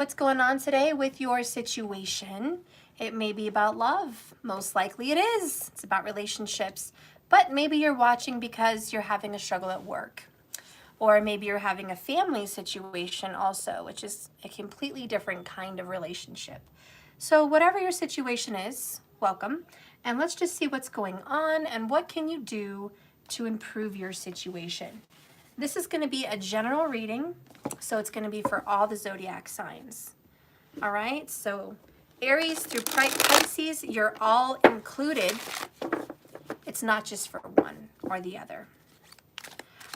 What's going on today with your situation? It may be about love. Most likely it is. It's about relationships. But maybe you're watching because you're having a struggle at work. Or maybe you're having a family situation also, which is a completely different kind of relationship. So whatever your situation is, welcome. And let's just see what's going on and what can you do to improve your situation. This is going to be a general reading, so it's going to be for all the zodiac signs. All right, so Aries through Pisces, you're all included. It's not just for one or the other.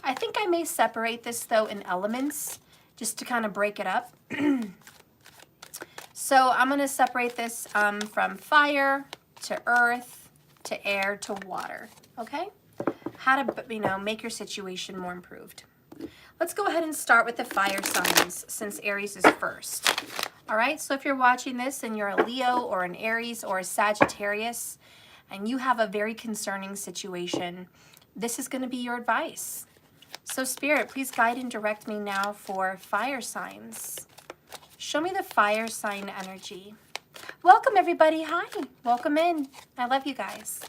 I think I may separate this, though, in elements, just to kind of break it up. So I'm going to separate this from fire to earth to air to water, okay? How to, make your situation more improved. Let's go ahead and start with the fire signs since Aries is first. All right, so if you're watching this and you're a Leo or an Aries or a Sagittarius and you have a very concerning situation, this is going to be your advice. So Spirit, please guide and direct me now for fire signs. Show me the fire sign energy. Welcome everybody. Hi, welcome in. I love you guys.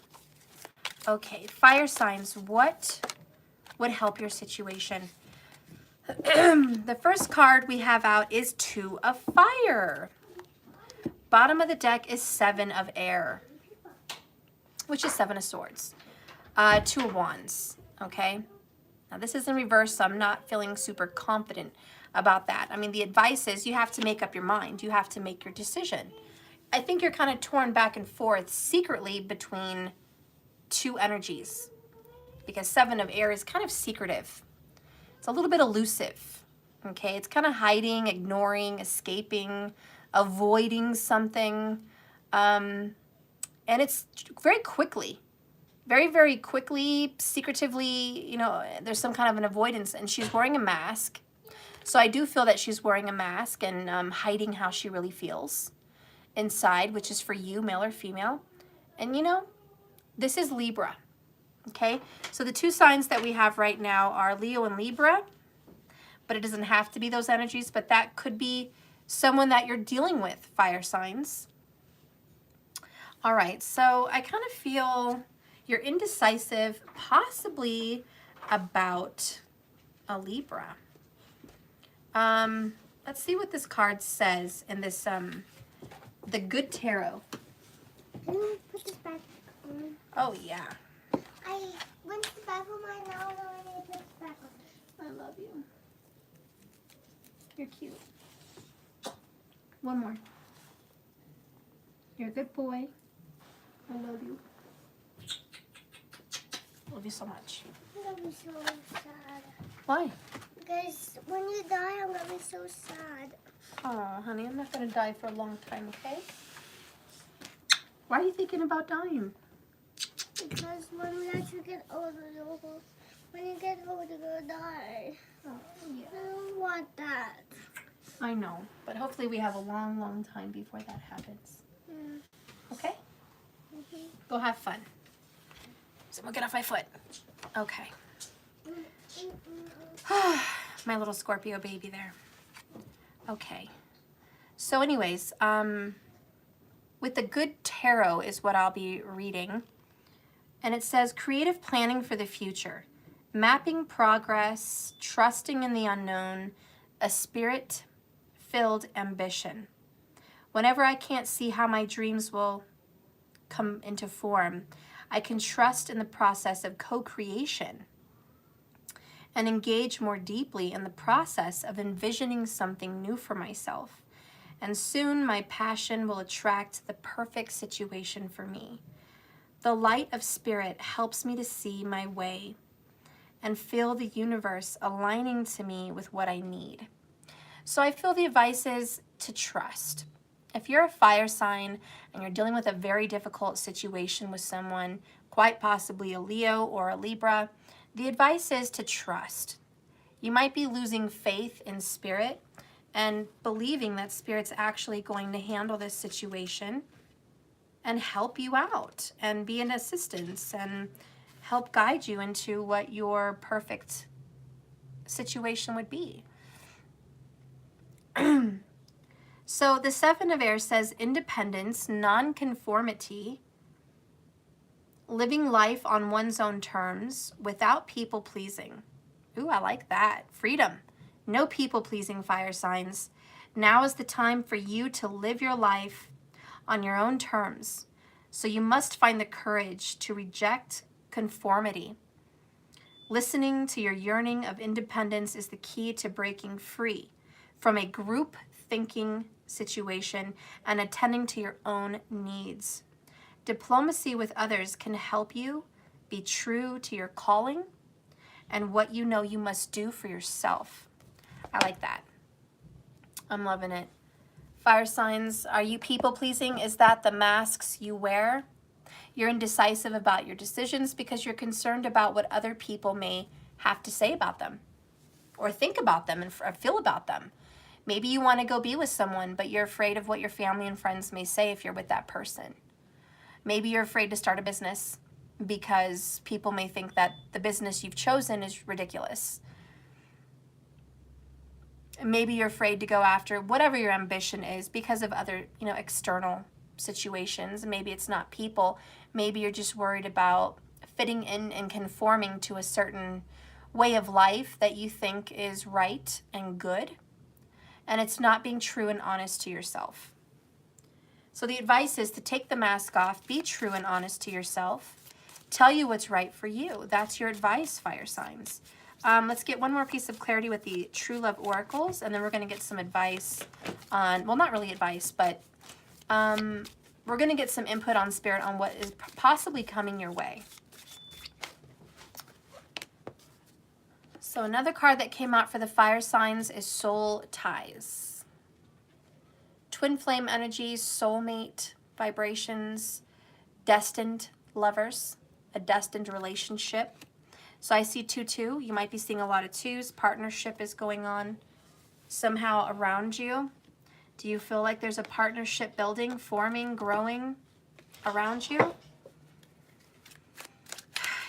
Okay, fire signs, what would help your situation? The first card we have out is Two of Fire. Bottom of the deck is Seven of Air, which is Seven of Swords. Two of Wands, okay? Now this is in reverse, so I'm not feeling super confident about that. I mean, the advice is you have to make up your mind. You have to make your decision. I think you're kind of torn back and forth secretly between two energies, because Seven of Air is kind of secretive. It's a little bit elusive, okay? It's kind of hiding, ignoring, escaping, avoiding something, and it's very quickly, very, very quickly, secretively, there's some kind of an avoidance, and she's wearing a mask. So I do feel that she's wearing a mask and hiding how she really feels inside, which is for you, male or female. And this is Libra, okay? So the two signs that we have right now are Leo and Libra, but it doesn't have to be those energies, but that could be someone that you're dealing with, fire signs. All right, so I kind of feel you're indecisive, possibly about a Libra. Let's see what this card says in this, the Good Tarot. Can you put this back on? Oh, yeah. I went to the bathroom right now and I need to put this back on. I love you. You're cute. One more. You're a good boy. I love you. Love you so much. I'm gonna be so sad. Why? Because when you die, I'm gonna be so sad. Oh, honey, I'm not going to die for a long time, okay? Why are you thinking about dying? Because when we actually get older, when you get older, you'll die. Oh, yeah. I don't want that. I know, but hopefully we have a long, long time before that happens. Mm. Okay? Mm-hmm. Go have fun. Someone get off my foot. Okay. My little Scorpio baby there. Okay. So anyways, with the Good Tarot is what I'll be reading. And it says, creative planning for the future, mapping progress, trusting in the unknown, a spirit-filled ambition. Whenever I can't see how my dreams will come into form, I can trust in the process of co-creation and engage more deeply in the process of envisioning something new for myself. And soon my passion will attract the perfect situation for me. The light of spirit helps me to see my way and feel the universe aligning to me with what I need. So I feel the advice is to trust. If you're a fire sign and you're dealing with a very difficult situation with someone, quite possibly a Leo or a Libra, the advice is to trust. You might be losing faith in spirit and believing that spirit's actually going to handle this situation and help you out and be an assistance and help guide you into what your perfect situation would be. So the Seven of Air says independence, non-conformity, living life on one's own terms without people pleasing. Ooh, I like that. Freedom. No people pleasing, fire signs. Now is the time for you to live your life on your own terms. So you must find the courage to reject conformity. Listening to your yearning of independence is the key to breaking free from a group thinking situation and attending to your own needs. Diplomacy with others can help you be true to your calling and what you know you must do for yourself. I like that. I'm loving it. Fire signs, are you people pleasing? Is that the masks you wear? You're indecisive about your decisions because you're concerned about what other people may have to say about them or think about them and feel about them. Maybe you want to go be with someone, but you're afraid of what your family and friends may say if you're with that person. Maybe you're afraid to start a business because people may think that the business you've chosen is ridiculous. Maybe you're afraid to go after whatever your ambition is because of other, external situations. Maybe it's not people. Maybe you're just worried about fitting in and conforming to a certain way of life that you think is right and good. And it's not being true and honest to yourself. So the advice is to take the mask off, be true and honest to yourself, tell you what's right for you. That's your advice, fire signs. Let's get one more piece of clarity with the True Love Oracles, and then we're going to get some advice on, well, not really advice, but we're going to get some input on Spirit on what is possibly coming your way. So another card that came out for the fire signs is Soul Ties. Twin flame energies, soulmate vibrations, destined lovers, a destined relationship. So I see 2-2. You might be seeing a lot of twos. Partnership is going on somehow around you. Do you feel like there's a partnership building, forming, growing around you?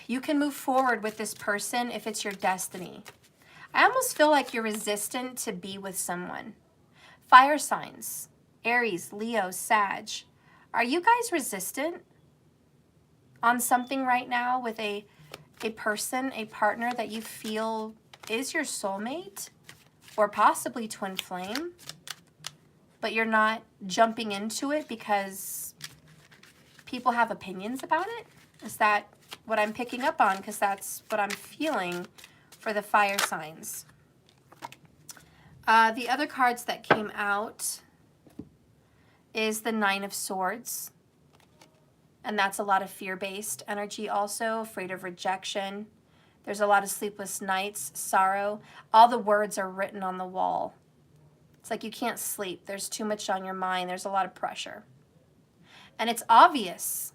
You can move forward with this person if it's your destiny. I almost feel like you're resistant to be with someone. Fire signs, Aries, Leo, Sag. Are you guys resistant on something right now with a person, a partner that you feel is your soulmate or possibly twin flame, but you're not jumping into it because people have opinions about it? Is that what I'm picking up on? Because that's what I'm feeling for the fire signs. The other cards that came out is the Nine of Swords. And that's a lot of fear-based energy also, afraid of rejection. There's a lot of sleepless nights, sorrow. All the words are written on the wall. It's like you can't sleep. There's too much on your mind. There's a lot of pressure. And it's obvious.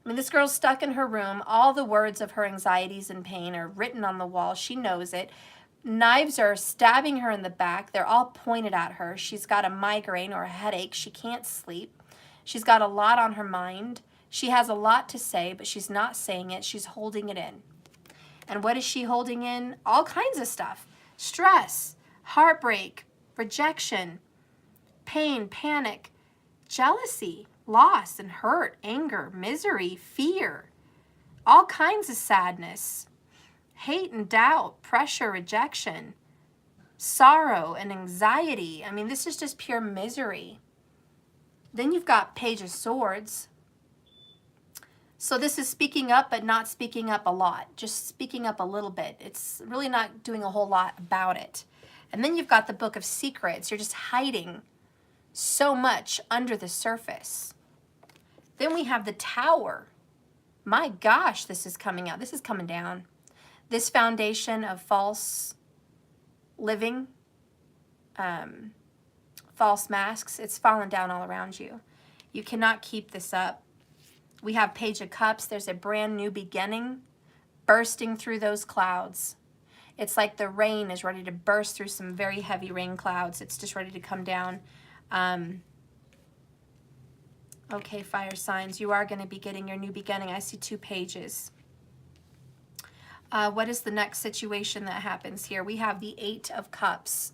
I mean, this girl's stuck in her room. All the words of her anxieties and pain are written on the wall. She knows it. Knives are stabbing her in the back. They're all pointed at her. She's got a migraine or a headache. She can't sleep. She's got a lot on her mind. She has a lot to say, but she's not saying it. She's holding it in. And what is she holding in? All kinds of stuff. Stress, heartbreak, rejection, pain, panic, jealousy, loss and hurt, anger, misery, fear, all kinds of sadness, hate and doubt, pressure, rejection, sorrow and anxiety. I mean, this is just pure misery. Then you've got Page of Swords. So this is speaking up, but not speaking up a lot, just speaking up a little bit. It's really not doing a whole lot about it. And then you've got the Book of Secrets. You're just hiding so much under the surface. Then we have the Tower. My gosh, this is coming out. This is coming down. This foundation of false living, false masks, it's fallen down all around you. You cannot keep this up. We have Page of Cups. There's a brand new beginning bursting through those clouds. It's like the rain is ready to burst through some very heavy rain clouds. It's just ready to come down. Okay, fire signs, you are going to be getting your new beginning. I see 2 pages. What is the next situation that happens here? We have the 8 of Cups.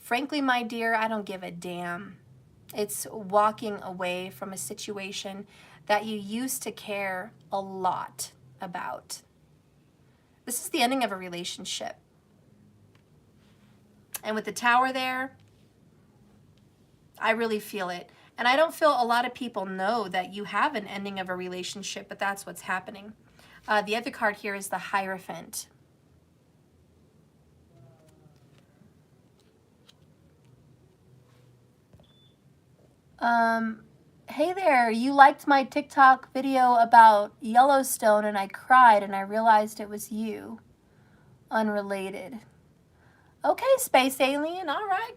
Frankly, my dear, I don't give a damn. It's walking away from a situation that you used to care a lot about. This is the ending of a relationship. And with the Tower there, I really feel it. And I don't feel a lot of people know that you have an ending of a relationship, but that's what's happening. The other card here is the Hierophant. Hey there, you liked my TikTok video about Yellowstone and I cried and I realized it was you. Unrelated. Okay, space alien, all right,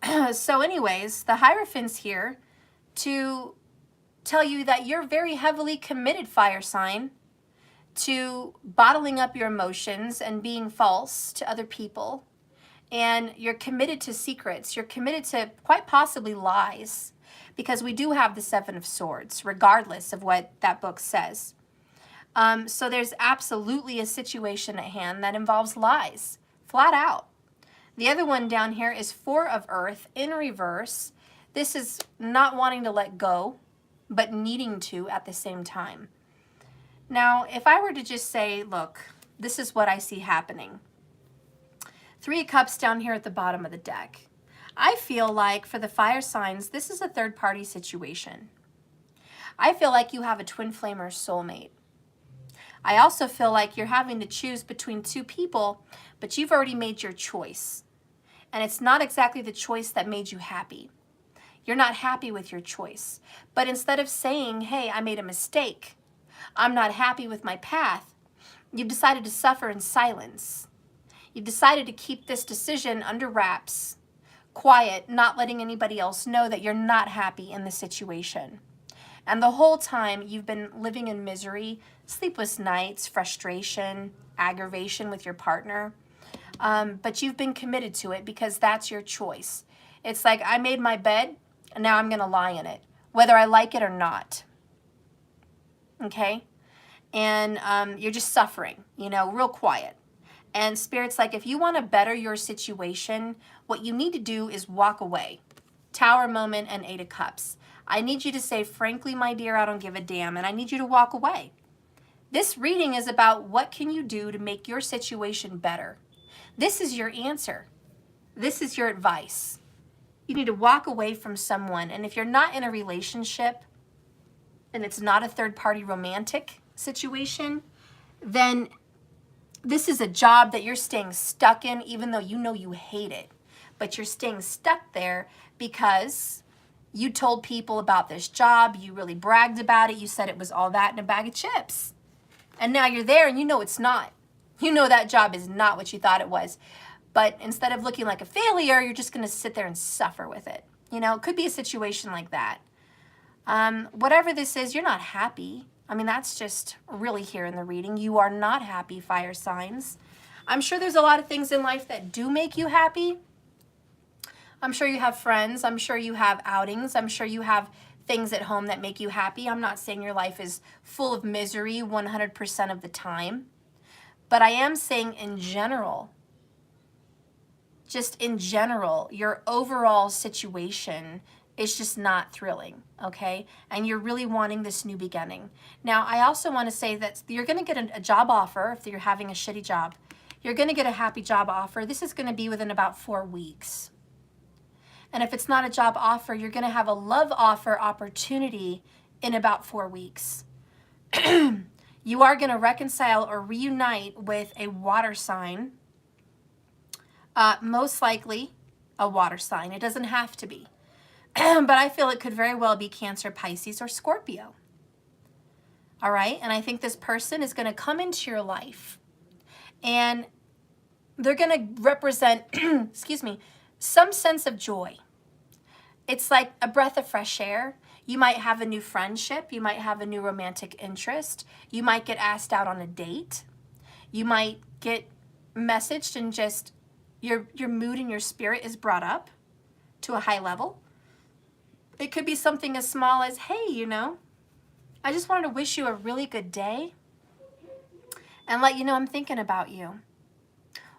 girl. So anyways, the Hierophant's here to tell you that you're very heavily committed, fire sign, to bottling up your emotions and being false to other people. And you're committed to secrets. You're committed to quite possibly lies, because we do have the Seven of Swords, regardless of what that book says. So there's absolutely a situation at hand that involves lies, flat out. The other one down here is Four of Earth in reverse. This is not wanting to let go, but needing to at the same time. Now, if I were to just say, look, this is what I see happening. Three of Cups down here at the bottom of the deck. I feel like for the fire signs, this is a third-party situation. I feel like you have a twin flame or soulmate. I also feel like you're having to choose between two people, but you've already made your choice. And it's not exactly the choice that made you happy. You're not happy with your choice. But instead of saying, hey, I made a mistake, I'm not happy with my path, you've decided to suffer in silence. You've decided to keep this decision under wraps, quiet, not letting anybody else know that you're not happy in the situation. And the whole time you've been living in misery, sleepless nights, frustration, aggravation with your partner. But you've been committed to it because that's your choice. It's like, I made my bed, and now I'm going to lie in it, whether I like it or not. Okay? And you're just suffering, real quiet. And Spirit's like, if you want to better your situation, what you need to do is walk away. Tower moment and Eight of Cups. I need you to say, frankly, my dear, I don't give a damn, and I need you to walk away. This reading is about what can you do to make your situation better. This is your answer. This is your advice. You need to walk away from someone, and if you're not in a relationship, and it's not a third-party romantic situation, then this is a job that you're staying stuck in, even though you know you hate it. But you're staying stuck there because you told people about this job, you really bragged about it, you said it was all that in a bag of chips. And now you're there and you know it's not. You know that job is not what you thought it was. But instead of looking like a failure, you're just going to sit there and suffer with it. It could be a situation like that. Whatever this is, you're not happy. I mean, that's just really here in the reading. You are not happy, fire signs. I'm sure there's a lot of things in life that do make you happy. I'm sure you have friends. I'm sure you have outings. I'm sure you have things at home that make you happy. I'm not saying your life is full of misery 100% of the time. But I am saying in general, just in general, your overall situation is just not thrilling, okay? And you're really wanting this new beginning. Now, I also want to say that you're going to get a job offer if you're having a shitty job. You're going to get a happy job offer. This is going to be within about 4 weeks. And if it's not a job offer, you're going to have a love offer opportunity in about 4 weeks. You are going to reconcile or reunite with a water sign, most likely a water sign. It doesn't have to be. But I feel it could very well be Cancer, Pisces, or Scorpio. All right? And I think this person is going to come into your life. And they're going to represent, excuse me, some sense of joy. It's like a breath of fresh air. You might have a new friendship. You might have a new romantic interest. You might get asked out on a date. You might get messaged and just your mood and your spirit is brought up to a high level. It could be something as small as, hey, I just wanted to wish you a really good day and let you know I'm thinking about you.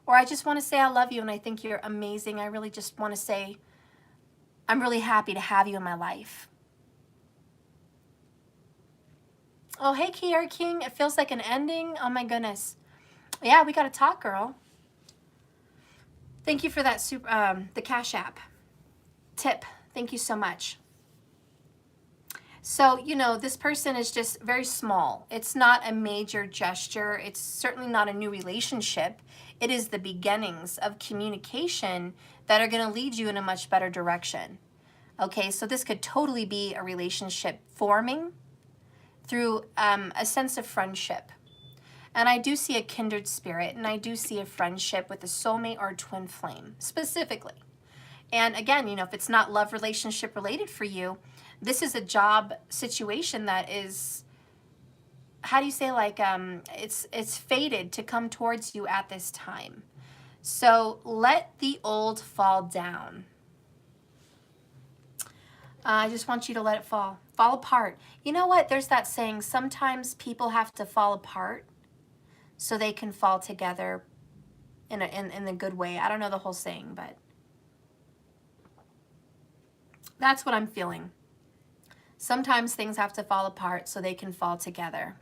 Or I just want to say I love you and I think you're amazing. I really just want to say I'm really happy to have you in my life. Oh, hey, Kiara King. It feels like an ending. Oh, my goodness. Yeah, we got to talk, girl. Thank you for that the Cash App tip. Thank you so much. So, you know, this person is just very small. It's not a major gesture. It's certainly not a new relationship. It is the beginnings of communication that are going to lead you in a much better direction. Okay, so this could totally be a relationship forming through a sense of friendship. And I do see a kindred spirit, and I do see a friendship with a soulmate or a twin flame, specifically. And again, you know, if it's not love relationship related for you, this is a job situation that is, how do you say, like, it's fated to come towards you at this time. So let the old fall down. I just want you to let it fall apart. You know what? There's that saying, sometimes people have to fall apart so they can fall together in a good way. I don't know the whole saying, but that's what I'm feeling. Sometimes things have to fall apart so they can fall together.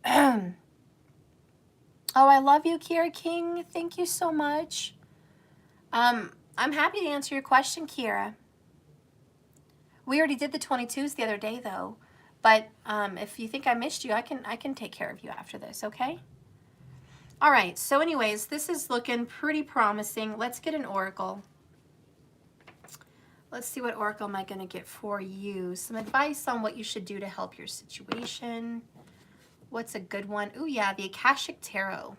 Oh, I love you, Kiara King. Thank you so much. I'm happy to answer your question, Kiara. We already did the 22s the other day, though. But if you think I missed you, I can take care of you after this, okay? All right, so anyways, this is looking pretty promising. Let's get an oracle. Let's see what oracle am I going to get for you. Some advice on what you should do to help your situation. What's a good one? Oh, yeah, the Akashic Tarot.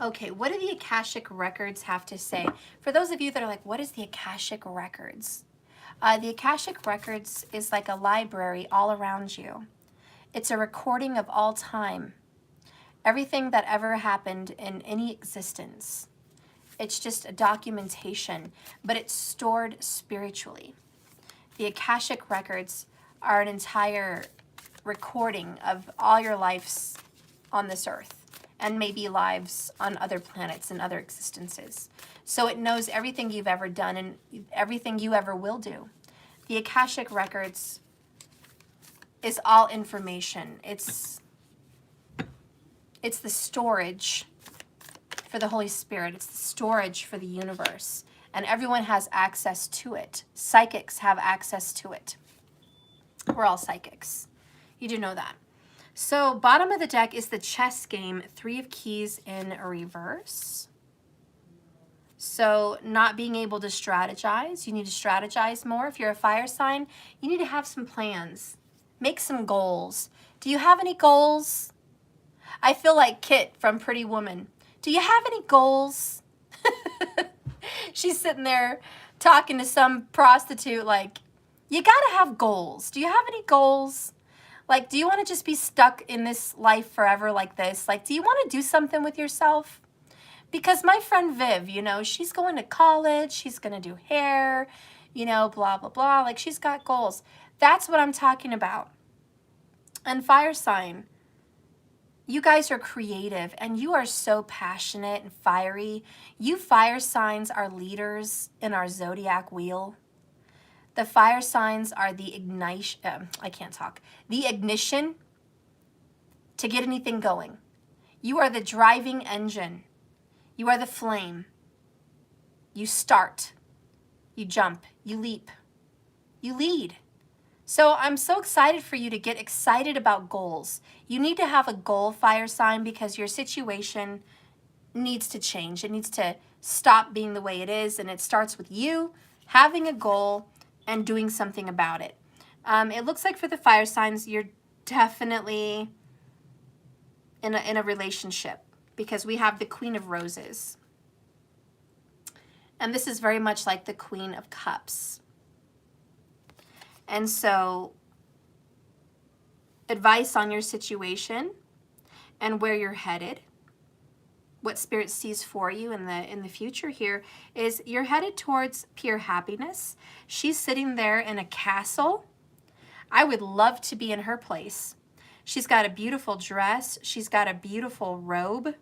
Okay, what do the Akashic Records have to say? For those of you that are like, what is the Akashic Records? The Akashic Records is like a library all around you. It's a recording of all time. Everything that ever happened in any existence. It's just a documentation, but it's stored spiritually. The Akashic Records are an entire recording of all your lives on this earth and maybe lives on other planets and other existences. So it knows everything you've ever done and everything you ever will do. The Akashic Records is all information. It's the storage for the Holy Spirit. It's the storage for the universe. And everyone has access to it. Psychics have access to it. We're all psychics. You do know that. So bottom of the deck is the chess game, 3 of Keys in reverse. So not being able to strategize. You need to strategize more. If you're a fire sign, you need to have some plans. Make some goals. Do you have any goals? I feel like Kit from Pretty Woman. Do you have any goals? She's sitting there talking to some prostitute like, you gotta have goals. Do you have any goals? Like, do you want to just be stuck in this life forever like this? Like, do you want to do something with yourself? Because my friend Viv, you know, she's going to college. She's going to do hair, you know, blah, blah, blah. Like, she's got goals. That's what I'm talking about. And fire sign, you guys are creative and you are so passionate and fiery. You fire signs are leaders in our zodiac wheel. The fire signs are the ignition, the ignition to get anything going. You are the driving engine. You are the flame. You start, you jump, you leap, you lead. So I'm so excited for you to get excited about goals. You need to have a goal, fire sign, because your situation needs to change. It needs to stop being the way it is, and it starts with you having a goal and doing something about it. It looks like for the fire signs, you're definitely in a relationship because we have the Queen of Roses. And this is very much like the Queen of Cups. And so, advice on your situation and where you're headed, what Spirit sees for you in the future here is you're headed towards pure happiness. She's sitting there in a castle. I would love to be in her place. She's got a beautiful dress. She's got a beautiful robe.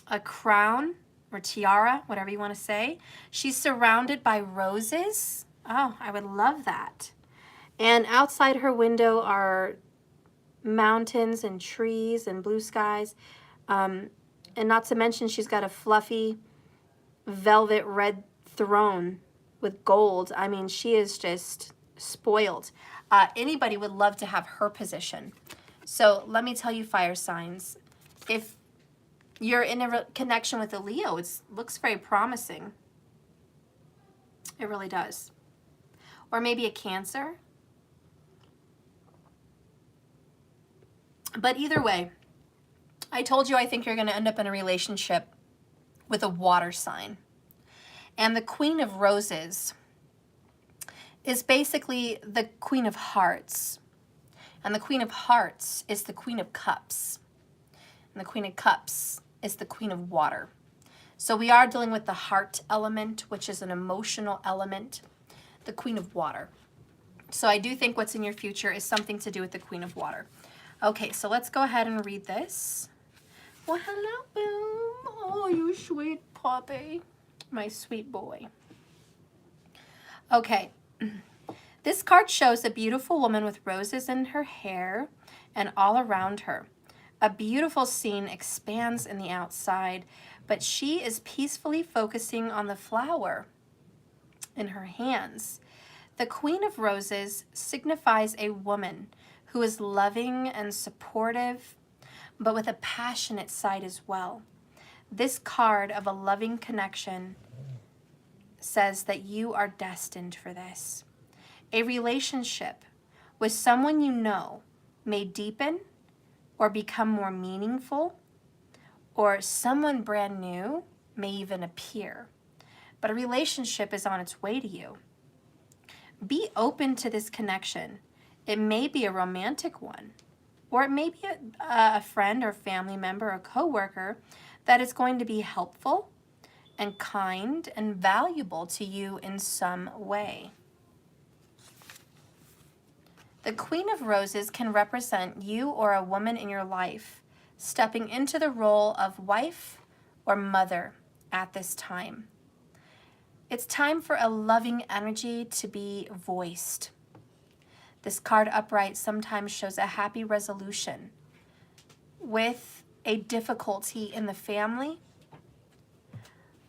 a crown or tiara, whatever you want to say. She's surrounded by roses. Oh, I would love that. And outside her window are mountains and trees and blue skies. And not to mention she's got a fluffy velvet red throne with gold. I mean, she is just spoiled. Anybody would love to have her position. So let me tell you, fire signs, if you're in a connection with a Leo, it looks very promising. It really does. Or maybe a Cancer. But either way, I told you I think you're going to end up in a relationship with a water sign. And the Queen of Roses is basically the Queen of Hearts. And the Queen of Hearts is the Queen of Cups. And the Queen of Cups is the Queen of Water. So we are dealing with the heart element, which is an emotional element, the Queen of Water. So I do think what's in your future is something to do with the Queen of Water. Okay, so let's go ahead and read this. Well, hello, Boom. Oh, you sweet puppy. My sweet boy. Okay. This card shows a beautiful woman with roses in her hair and all around her. A beautiful scene expands in the outside, but she is peacefully focusing on the flower in her hands. The Queen of Roses signifies a woman who is loving and supportive, but with a passionate side as well. This card of a loving connection says that you are destined for this. A relationship with someone you know may deepen or become more meaningful, or someone brand new may even appear. But a relationship is on its way to you. Be open to this connection. It may be a romantic one, or it may be a friend or family member or coworker that is going to be helpful and kind and valuable to you in some way. The Queen of Roses can represent you or a woman in your life stepping into the role of wife or mother at this time. It's time for a loving energy to be voiced. This card upright sometimes shows a happy resolution with a difficulty in the family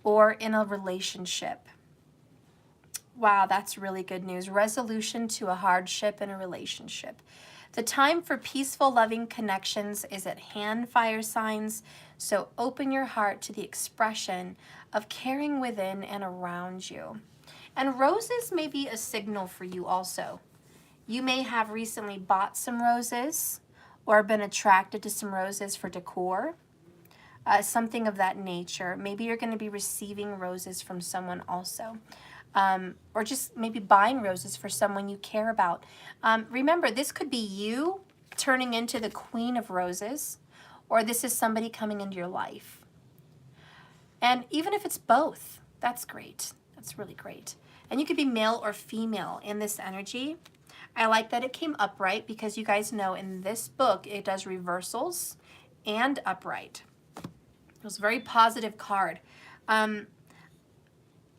or in a relationship. Wow, that's really good news. Resolution to a hardship in a relationship. The time for peaceful, loving connections is at hand, fire signs. So open your heart to the expression of caring within and around you. And roses may be a signal for you also. You may have recently bought some roses or been attracted to some roses for decor, something of that nature. Maybe you're going to be receiving roses from someone also. Or just maybe buying roses for someone you care about. Remember, this could be you turning into the Queen of Roses, or this is somebody coming into your life. And even if it's both, that's great. That's really great. And you could be male or female in this energy. I like that it came upright because you guys know in this book, it does reversals and upright. It was a very positive card.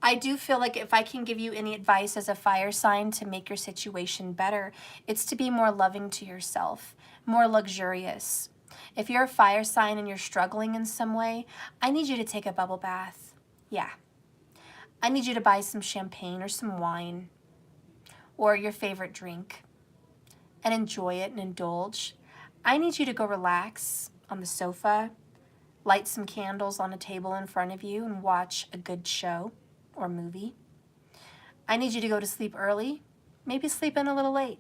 I do feel like if I can give you any advice as a fire sign to make your situation better, it's to be more loving to yourself, more luxurious. If you're a fire sign and you're struggling in some way, I need you to take a bubble bath. Yeah. I need you to buy some champagne or some wine or your favorite drink and enjoy it and indulge. I need you to go relax on the sofa, light some candles on a table in front of you and watch a good show or movie. I need you to go to sleep early, maybe sleep in a little late.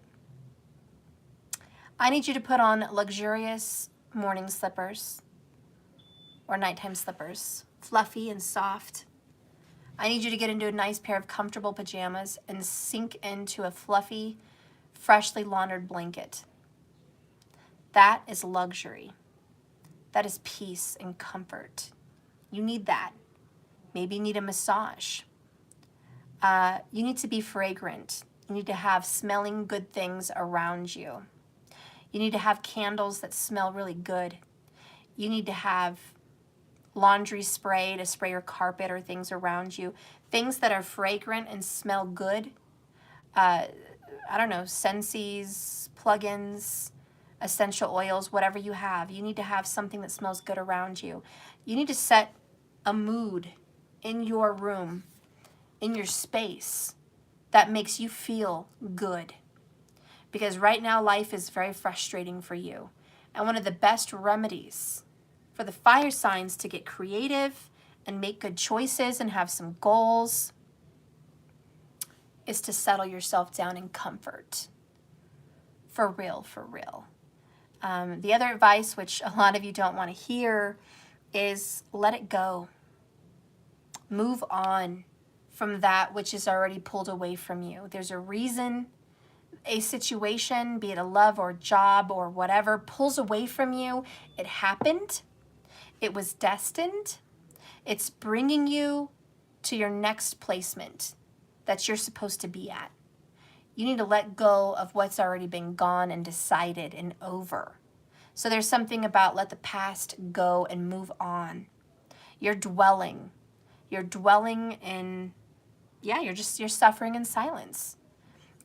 I need you to put on luxurious morning slippers or nighttime slippers, fluffy and soft. I need you to get into a nice pair of comfortable pajamas and sink into a fluffy, freshly laundered blanket. That is luxury. That is peace and comfort. You need that. Maybe you need a massage. You need to be fragrant. You need to have smelling good things around you. You need to have candles that smell really good. You need to have laundry spray to spray your carpet or things around you. Things that are fragrant and smell good. I don't know, Scentsies, plugins, essential oils, whatever you have. You need to have something that smells good around you. You need to set a mood in your room, in your space, that makes you feel good. Because right now life is very frustrating for you. And one of the best remedies for the fire signs to get creative and make good choices and have some goals is to settle yourself down in comfort. For real, for real. The other advice, which a lot of you don't want to hear, is let it go. Move on from that which is already pulled away from you. There's a reason a situation, be it a love or job or whatever, pulls away from you. It happened. It was destined. It's bringing you to your next placement that you're supposed to be at. You need to let go of what's already been gone and decided and over. So there's something about let the past go and move on. You're dwelling in, you're suffering in silence.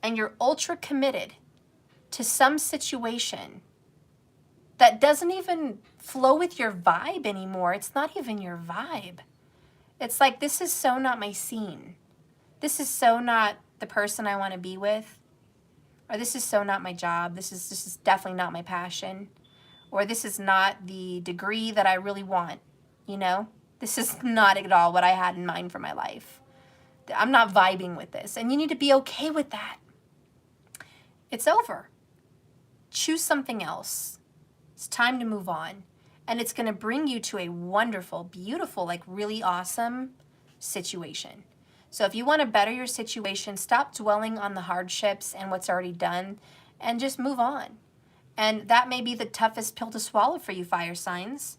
And you're ultra committed to some situation that doesn't even flow with your vibe anymore. It's not even your vibe. It's like, this is so not my scene. This is so not the person I want to be with. Or this is so not my job. This is definitely not my passion. Or this is not the degree that I really want, you know? This is not at all what I had in mind for my life. I'm not vibing with this. And you need to be okay with that. It's over. Choose something else. It's time to move on. And it's going to bring you to a wonderful, beautiful, like really awesome situation. So if you want to better your situation, stop dwelling on the hardships and what's already done and just move on. And that may be the toughest pill to swallow for you, fire signs.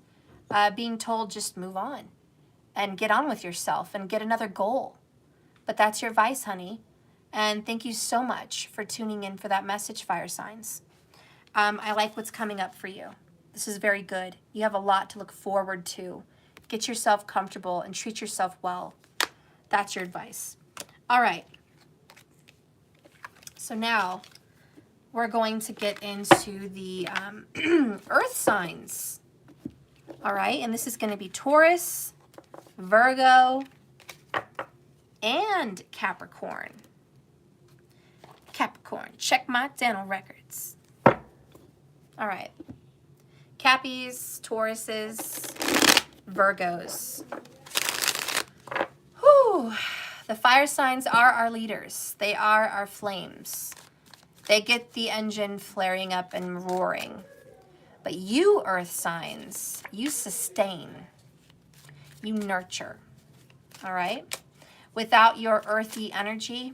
Being told just move on and get on with yourself and get another goal. But that's your advice, honey. And thank you so much for tuning in for that message, fire signs. I like what's coming up for you. This is very good. You have a lot to look forward to. Get yourself comfortable and treat yourself well. That's your advice. All right. So now we're going to get into the earth signs. All right. And this is going to be Taurus, Virgo, and Capricorn. Capricorn, check my dental records. All right. Cappies, Tauruses, Virgos. Whew. The fire signs are our leaders. They are our flames. They get the engine flaring up and roaring. But you, earth signs, you sustain. You nurture. All right? Without your earthy energy,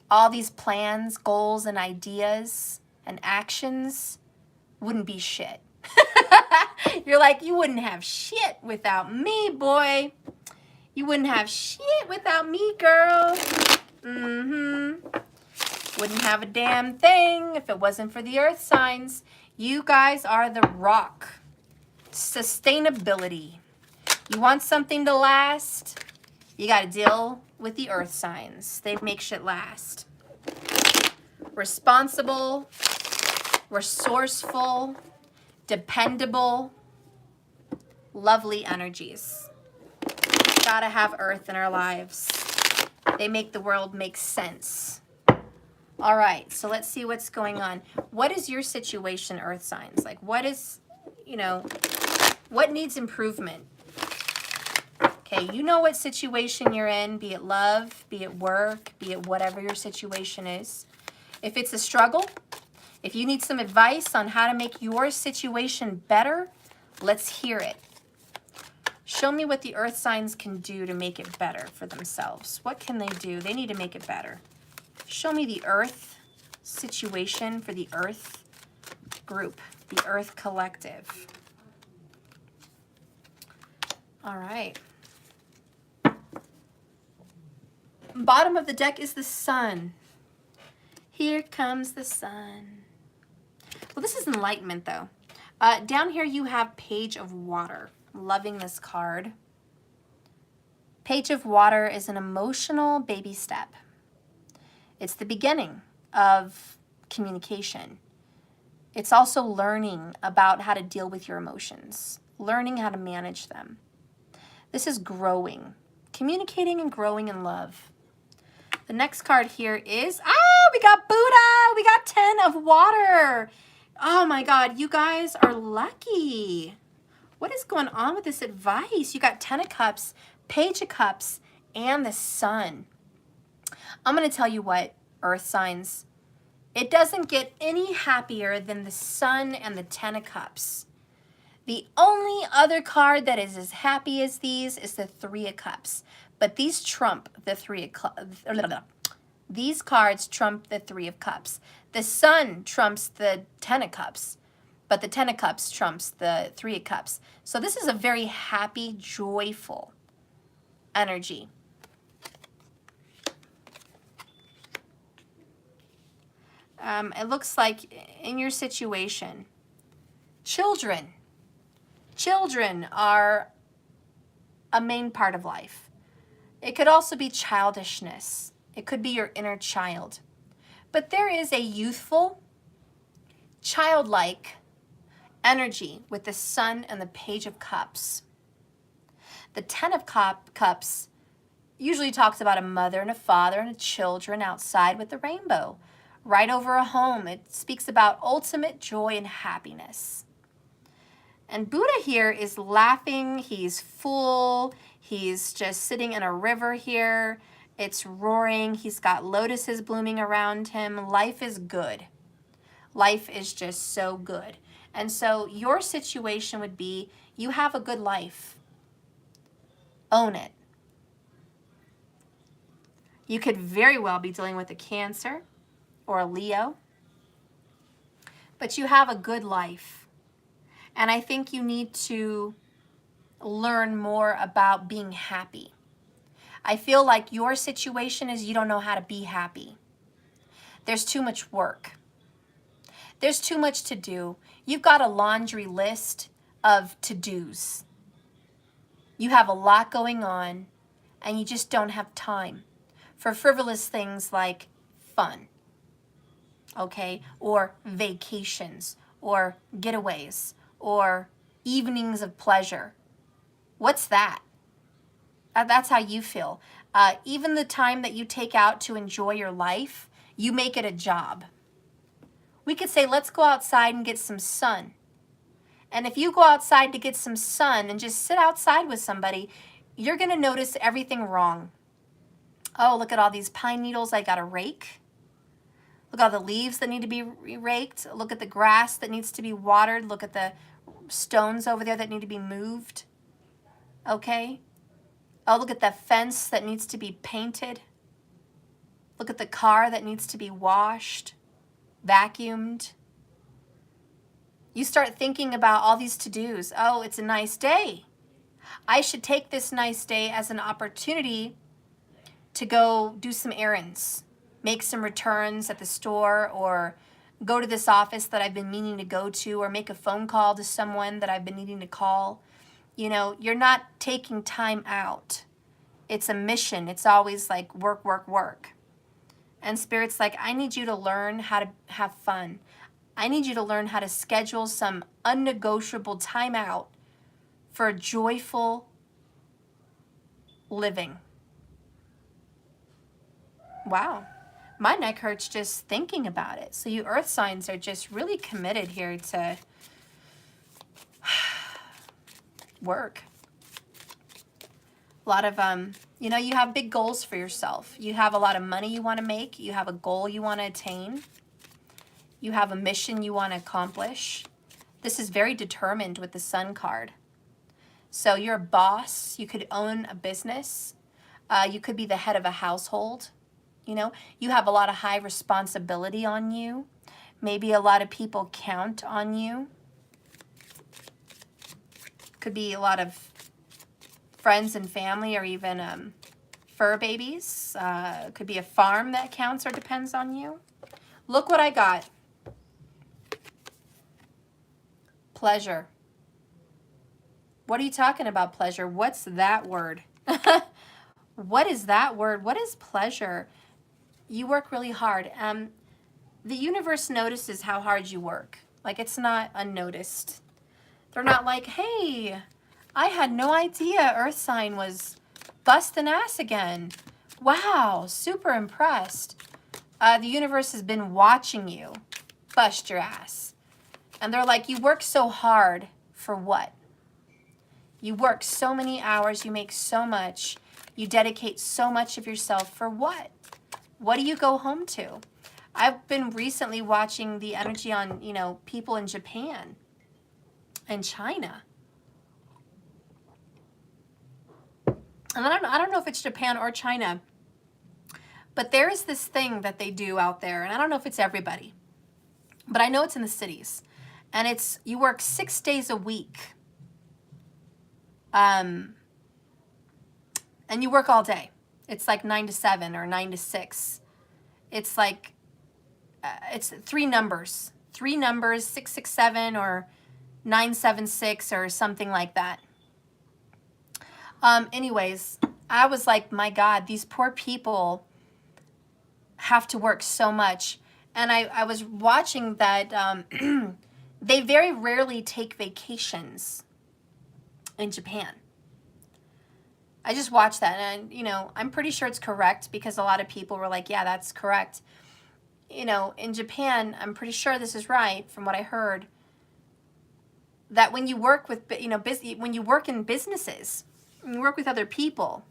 all these plans, goals, and ideas and actions wouldn't be shit. You're like, you wouldn't have shit without me, boy. You wouldn't have shit without me, girl. Wouldn't have a damn thing if it wasn't for the earth signs. You guys are the rock. Sustainability. You want something to last? You got to deal with the earth signs. They make shit last. Responsible, resourceful, dependable, lovely energies. Gotta have earth in our lives. They make the world make sense. All right, so let's see what's going on. What is your situation, earth signs? Like, what is, what needs improvement? Okay, you know what situation you're in, be it love, be it work, be it whatever your situation is. If it's a struggle, if you need some advice on how to make your situation better, let's hear it. Show me what the earth signs can do to make it better for themselves. What can they do? They need to make it better. Show me the earth situation for the earth group, the earth collective. All right. Bottom of the deck is the sun. Here comes the sun. Well, this is enlightenment, though. Down here you have Page of Water. Loving this card. Page of Water is an emotional baby step. It's the beginning of communication. It's also learning about how to deal with your emotions, learning how to manage them. This is growing, communicating and growing in love. The next card here is, we got Buddha. We got 10 of water. Oh my God, you guys are lucky. What is going on with this advice? You got 10 of Cups, Page of Cups, and the Sun. I'm going to tell you what, Earth signs, it doesn't get any happier than the Sun and the 10 of Cups. The only other card that is as happy as these is the 3 of Cups. But these trump the 3 of Cups. These cards trump the 3 of Cups. The Sun trumps the 10 of Cups. But the 10 of Cups trumps the 3 of Cups. So this is a very happy, joyful energy. It looks like in your situation, children are a main part of life. It could also be childishness. It could be your inner child. But there is a youthful, childlike energy with the Sun and the Page of Cups. The 10 of Cups usually talks about a mother and a father and children outside with the rainbow, right over a home. It speaks about ultimate joy and happiness. And Buddha here is laughing. He's full. He's just sitting in a river here. It's roaring. He's got lotuses blooming around him. Life is good. Life is just so good. And so your situation would be, you have a good life. Own it. You could very well be dealing with a Cancer or a Leo, but you have a good life. And I think you need to learn more about being happy. I feel like your situation is you don't know how to be happy. There's too much work. There's too much to do. You've got a laundry list of to-dos. You have a lot going on, and you just don't have time for frivolous things like fun, okay, or vacations, or getaways, or evenings of pleasure. What's that? That's how you feel. Even the time that you take out to enjoy your life, you make it a job. We could say, let's go outside and get some sun. And if you go outside to get some sun and just sit outside with somebody, you're going to notice everything wrong. Oh, look at all these pine needles I got to rake. Look at all the leaves that need to be raked. Look at the grass that needs to be watered. Look at the stones over there that need to be moved. Okay? Oh, look at the fence that needs to be painted. Look at the car that needs to be washed, vacuumed. You start thinking about all these to-dos. Oh, it's a nice day. I should take this nice day as an opportunity to go do some errands, make some returns at the store, or go to this office that I've been meaning to go to, or make a phone call to someone that I've been needing to call. You know, you're not taking time out. It's a mission. It's always like work, work, work. And Spirit's like, I need you to learn how to have fun. I need you to learn how to schedule some unnegotiable time out for joyful living. Wow. My neck hurts just thinking about it. So you earth signs are just really committed here to work. A lot of, you know, you have big goals for yourself. You have a lot of money you want to make. You have a goal you want to attain. You have a mission you want to accomplish. This is very determined with the Sun card. So you're a boss. You could own a business. You could be the head of a household. You know, you have a lot of high responsibility on you. Maybe a lot of people count on you. Could be a lot of friends and family, or even fur babies. Could be a farm that counts or depends on you. Look what I got. Pleasure. What are you talking about, pleasure? What's that word? What is that word? What is pleasure? You work really hard. The universe notices how hard you work. Like, it's not unnoticed. They're not like, hey, I had no idea Earth sign was busting ass again. Wow, super impressed. The universe has been watching you bust your ass. And they're like, you work so hard for what? You work so many hours, you make so much, you dedicate so much of yourself for what? What do you go home to? I've been recently watching the energy on, you know, people in Japan and China. And I don't know if it's Japan or China, but there is this thing that they do out there, and I don't know if it's everybody, but I know it's in the cities. And it's, you work 6 days a week. And you work all day. It's like 9 to 7 or 9 to 6. It's like, it's 3 numbers. 3 numbers, 667 or 976 or something like that. Anyways, I was like, my God, these poor people have to work so much. And I was watching that they very rarely take vacations in Japan. I just watched that, and, you know, I'm pretty sure it's correct because a lot of people were like, yeah, that's correct. You know, in Japan, I'm pretty sure this is right from what I heard, that when you work with, you know, when you work in businesses, when you work with other people,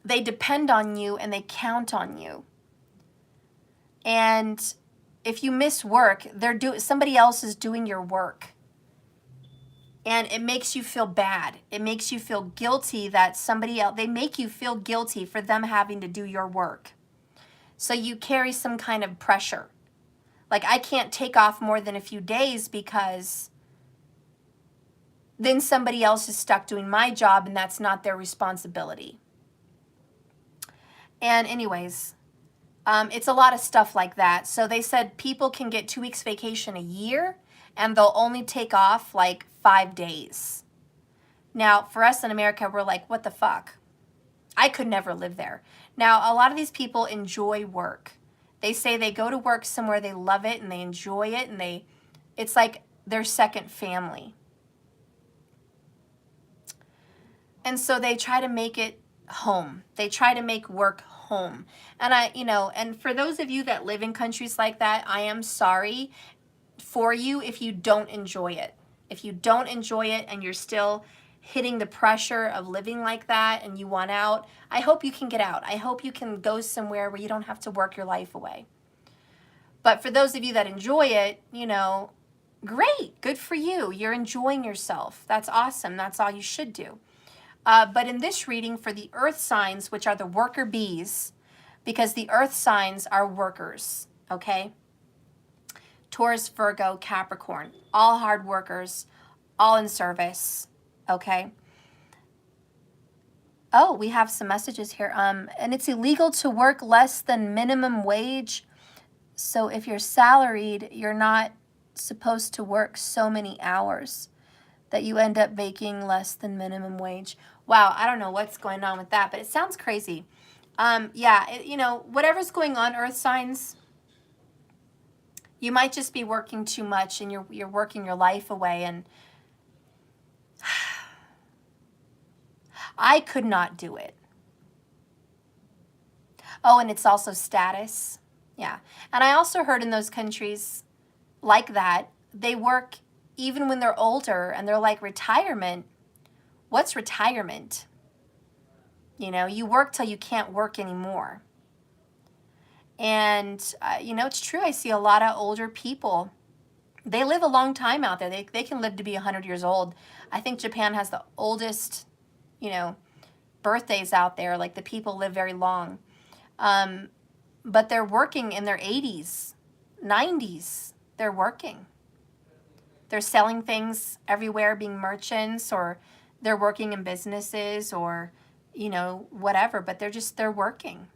they depend on you and they count on you. And if you miss work, somebody else is doing your work. And it makes you feel bad. It makes you feel guilty that somebody else, they make you feel guilty for them having to do your work. So you carry some kind of pressure. Like, I can't take off more than a few days because then somebody else is stuck doing my job and that's not their responsibility. And anyways, it's a lot of stuff like that. So they said people can get 2 weeks vacation a year and they'll only take off like 5 days. Now, for us in America, we're like, what the fuck? I could never live there. Now, a lot of these people enjoy work. They say they go to work somewhere, they love it and they enjoy it, and it's like their second family. And so they try to make it home. They try to make work home. And and for those of you that live in countries like that, I am sorry for you if you don't enjoy it. If you don't enjoy it and you're still hitting the pressure of living like that and you want out, I hope you can get out. I hope you can go somewhere where you don't have to work your life away. But for those of you that enjoy it, you know, great, good for you. You're enjoying yourself. That's awesome. That's all you should do. But in this reading for the earth signs, which are the worker bees, because the earth signs are workers, okay? Taurus, Virgo, Capricorn, all hard workers, all in service, okay? Oh, we have some messages here. And it's illegal to work less than minimum wage. So if you're salaried, you're not supposed to work so many hours that you end up making less than minimum wage. Wow, I don't know what's going on with that, but it sounds crazy. Yeah, whatever's going on, earth signs, you might just be working too much and you're working your life away, and I could not do it. Oh, and it's also status. Yeah. And I also heard in those countries like that, they work even when they're older, and they're like, retirement. What's retirement? You know, you work till you can't work anymore. And, it's true. I see a lot of older people. They live a long time out there. They can live to be 100 years old. I think Japan has the oldest, birthdays out there. Like, the people live very long. But they're working in their 80s, 90s. They're working. They're selling things everywhere, being merchants, or they're working in businesses, or, whatever. But they're working.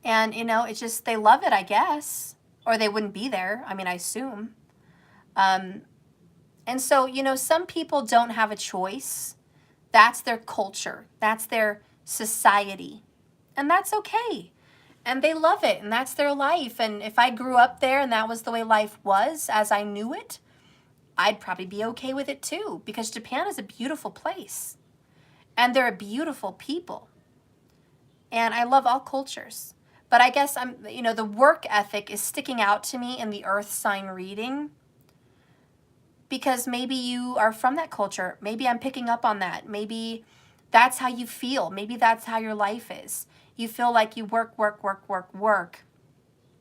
And, it's just, they love it, I guess. Or they wouldn't be there. I mean, I assume. And And so, you know, some people don't have a choice. That's their culture. That's their society. And that's okay. And they love it. And that's their life. And if I grew up there and that was the way life was as I knew it, I'd probably be okay with it too. Because Japan is a beautiful place. And they're beautiful people. And I love all cultures. But I guess you know, the work ethic is sticking out to me in the earth sign reading. Because maybe you are from that culture. Maybe I'm picking up on that. Maybe that's how you feel. Maybe that's how your life is. You feel like you work, work, work, work, work.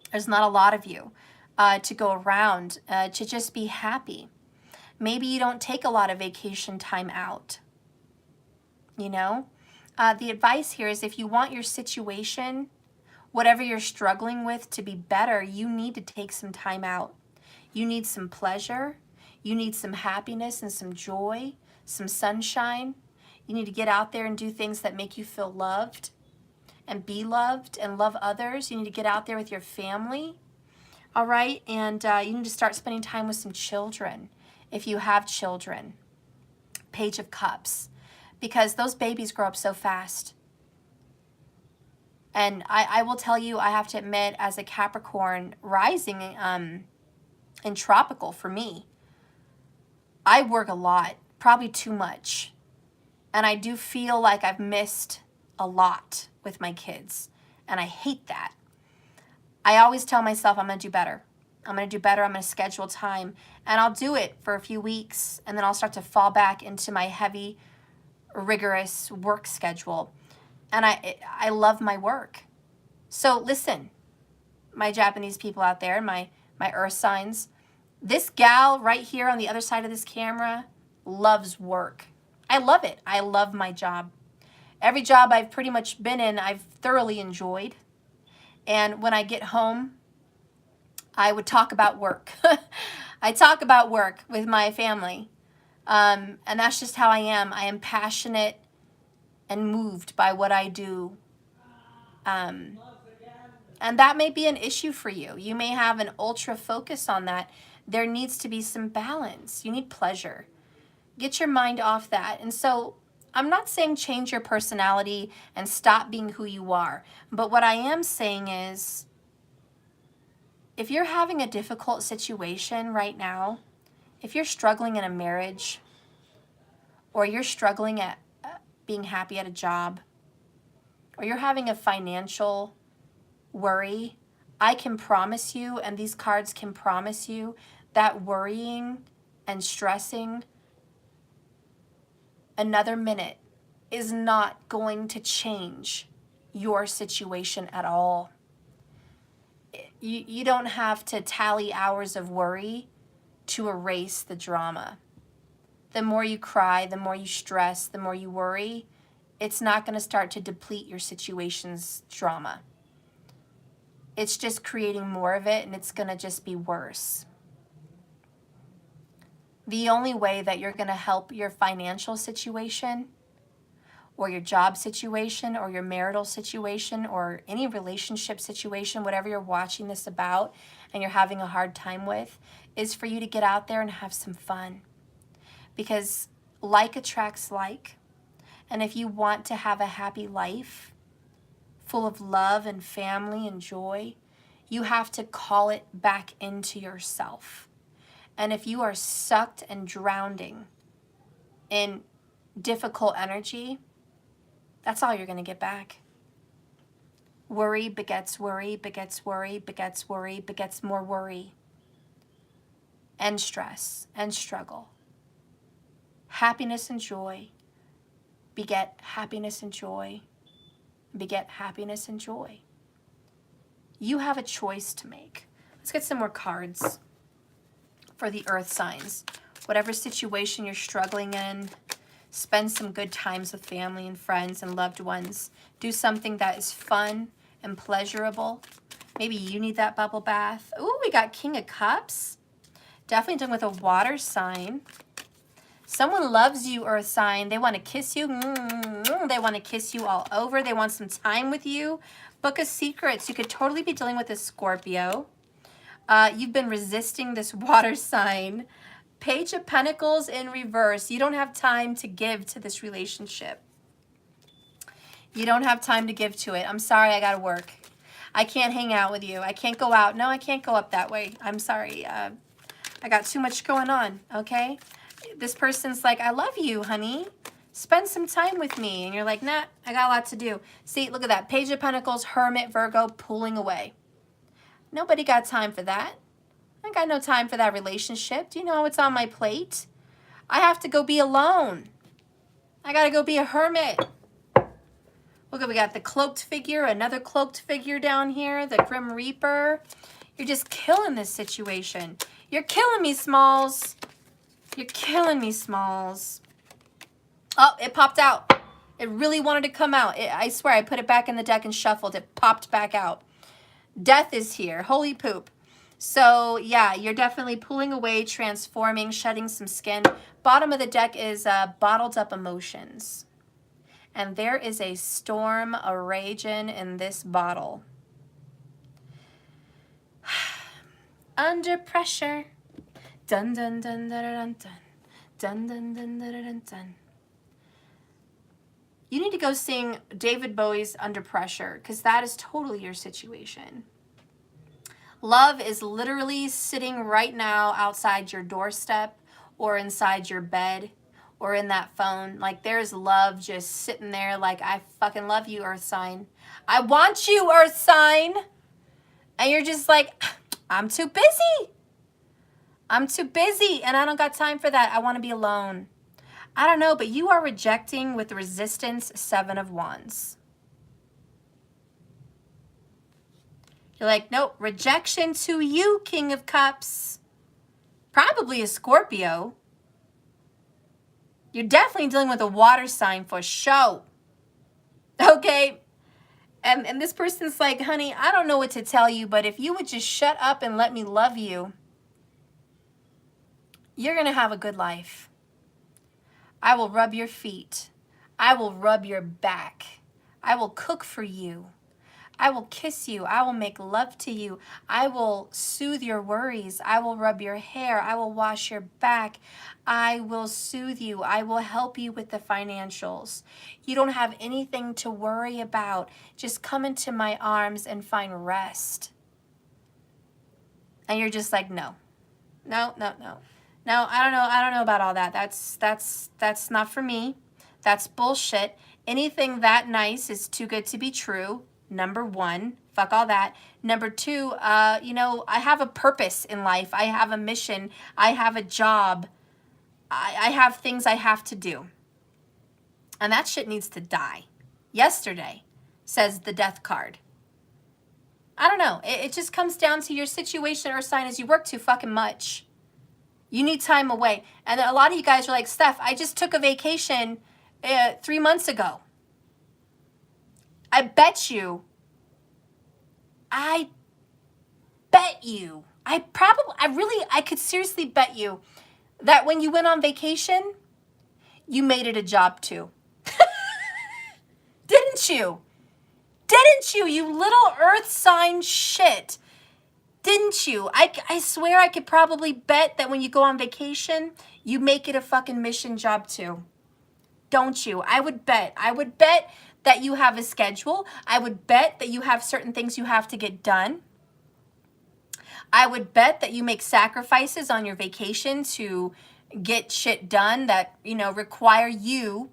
There's not a lot of you to go around to just be happy. Maybe you don't take a lot of vacation time out. You know? The advice here is if you want your situation, whatever you're struggling with, to be better, you need to take some time out. You need some pleasure. You need some happiness and some joy, some sunshine. You need to get out there and do things that make you feel loved and be loved and love others. You need to get out there with your family, all right? And you need to start spending time with some children if you have children. Page of Cups. Because those babies grow up so fast. And I will tell you, I have to admit, as a Capricorn rising in tropical for me, I work a lot, probably too much. And I do feel like I've missed a lot with my kids. And I hate that. I always tell myself I'm going to do better. I'm going to do better. I'm going to schedule time. And I'll do it for a few weeks. And then I'll start to fall back into my heavy, rigorous work schedule. And I love my work. So listen, my Japanese people out there, my earth signs, this gal right here on the other side of this camera loves work. I love it. I love my job. Every job I've pretty much been in, I've thoroughly enjoyed. And when I get home, I would talk about work. I talk about work with my family. And that's just how I am. I am passionate and moved by what I do. And that may be an issue for you. You may have an ultra focus on that. There needs to be some balance. You need pleasure. Get your mind off that. And so I'm not saying change your personality and stop being who you are. But what I am saying is, if you're having a difficult situation right now, if you're struggling in a marriage, or you're struggling at being happy at a job, or you're having a financial worry, I can promise you, and these cards can promise you, that worrying and stressing another minute is not going to change your situation at all. You don't have to tally hours of worry to erase the drama. The more you cry, the more you stress, the more you worry, it's not going to start to deplete your situation's drama. It's just creating more of it, and it's going to just be worse. The only way that you're going to help your financial situation or your job situation or your marital situation or any relationship situation, whatever you're watching this about and you're having a hard time with, is for you to get out there and have some fun. Because like attracts like. And if you want to have a happy life full of love and family and joy, you have to call it back into yourself. And if you are sucked and drowning in difficult energy, that's all you're going to get back. Worry begets worry, begets worry, begets worry, begets more worry. And stress and struggle. Happiness and joy beget happiness and joy, beget happiness and joy. You have a choice to make. Let's get some more cards for the earth signs. Whatever situation you're struggling in, spend some good times with family and friends and loved ones. Do something that is fun and pleasurable. Maybe you need that bubble bath. Ooh, we got King of Cups. Definitely done with a water sign. Someone loves you, earth sign. They want to kiss you. They want to kiss you all over. They want some time with you. Book of Secrets. You could totally be dealing with a Scorpio. You've been resisting this water sign Page of Pentacles in reverse. You don't have time to give to this relationship. You don't have time to give to it. I'm sorry, I gotta work. I can't hang out with you. I can't go out. No, I can't go up that way. I'm sorry. I got too much going on, okay? This person's like, I love you, honey. Spend some time with me. And you're like, nah, I got a lot to do. See, look at that. Page of Pentacles, Hermit, Virgo, pulling away. Nobody got time for that. I got no time for that relationship. Do you know what's on my plate? I have to go be alone. I got to go be a hermit. Look, we got the cloaked figure, another cloaked figure down here, the Grim Reaper. You're just killing this situation. You're killing me, Smalls. You're killing me, Smalls. Oh, it popped out. It really wanted to come out. I swear, I put it back in the deck and shuffled. It popped back out. Death is here. Holy poop. So, yeah, you're definitely pulling away, transforming, shedding some skin. Bottom of the deck is bottled up emotions. And there is a storm a-raging in this bottle. Under pressure. Dun dun dun dun dun dun. Dun dun dun dun dun dun. You need to go sing David Bowie's Under Pressure, because that is totally your situation. Love is literally sitting right now outside your doorstep or inside your bed or in that phone. Like, there's love just sitting there like, I fucking love you, Earth sign. I want you, Earth sign. And you're just like, I'm too busy. I'm too busy and I don't got time for that. I want to be alone. I don't know, but you are rejecting with resistance, 7 of Wands. You're like, nope, rejection to you, King of Cups. Probably a Scorpio. You're definitely dealing with a water sign for show. Okay? And this person's like, honey, I don't know what to tell you, but if you would just shut up and let me love you, you're going to have a good life. I will rub your feet. I will rub your back. I will cook for you. I will kiss you. I will make love to you. I will soothe your worries. I will rub your hair. I will wash your back. I will soothe you. I will help you with the financials. You don't have anything to worry about. Just come into my arms and find rest. And you're just like, no. No, no, no. No, I don't know. I don't know about all that. That's not for me. That's bullshit. Anything that nice is too good to be true. Number 1, fuck all that. Number 2, you know, I have a purpose in life. I have a mission. I have a job. I have things I have to do. And that shit needs to die. Yesterday, says the death card. I don't know. It just comes down to your situation or sign is you work too fucking much. You need time away. And a lot of you guys are like, Steph, I just took a vacation 3 months ago. I bet you, I could seriously bet you that when you went on vacation, you made it a job too. Didn't you? Didn't you, you little earth sign shit? Didn't you? I swear I could probably bet that when you go on vacation, you make it a fucking mission job too. Don't you? I would bet that you have a schedule. I would bet that you have certain things you have to get done. I would bet that you make sacrifices on your vacation to get shit done that, you know, require you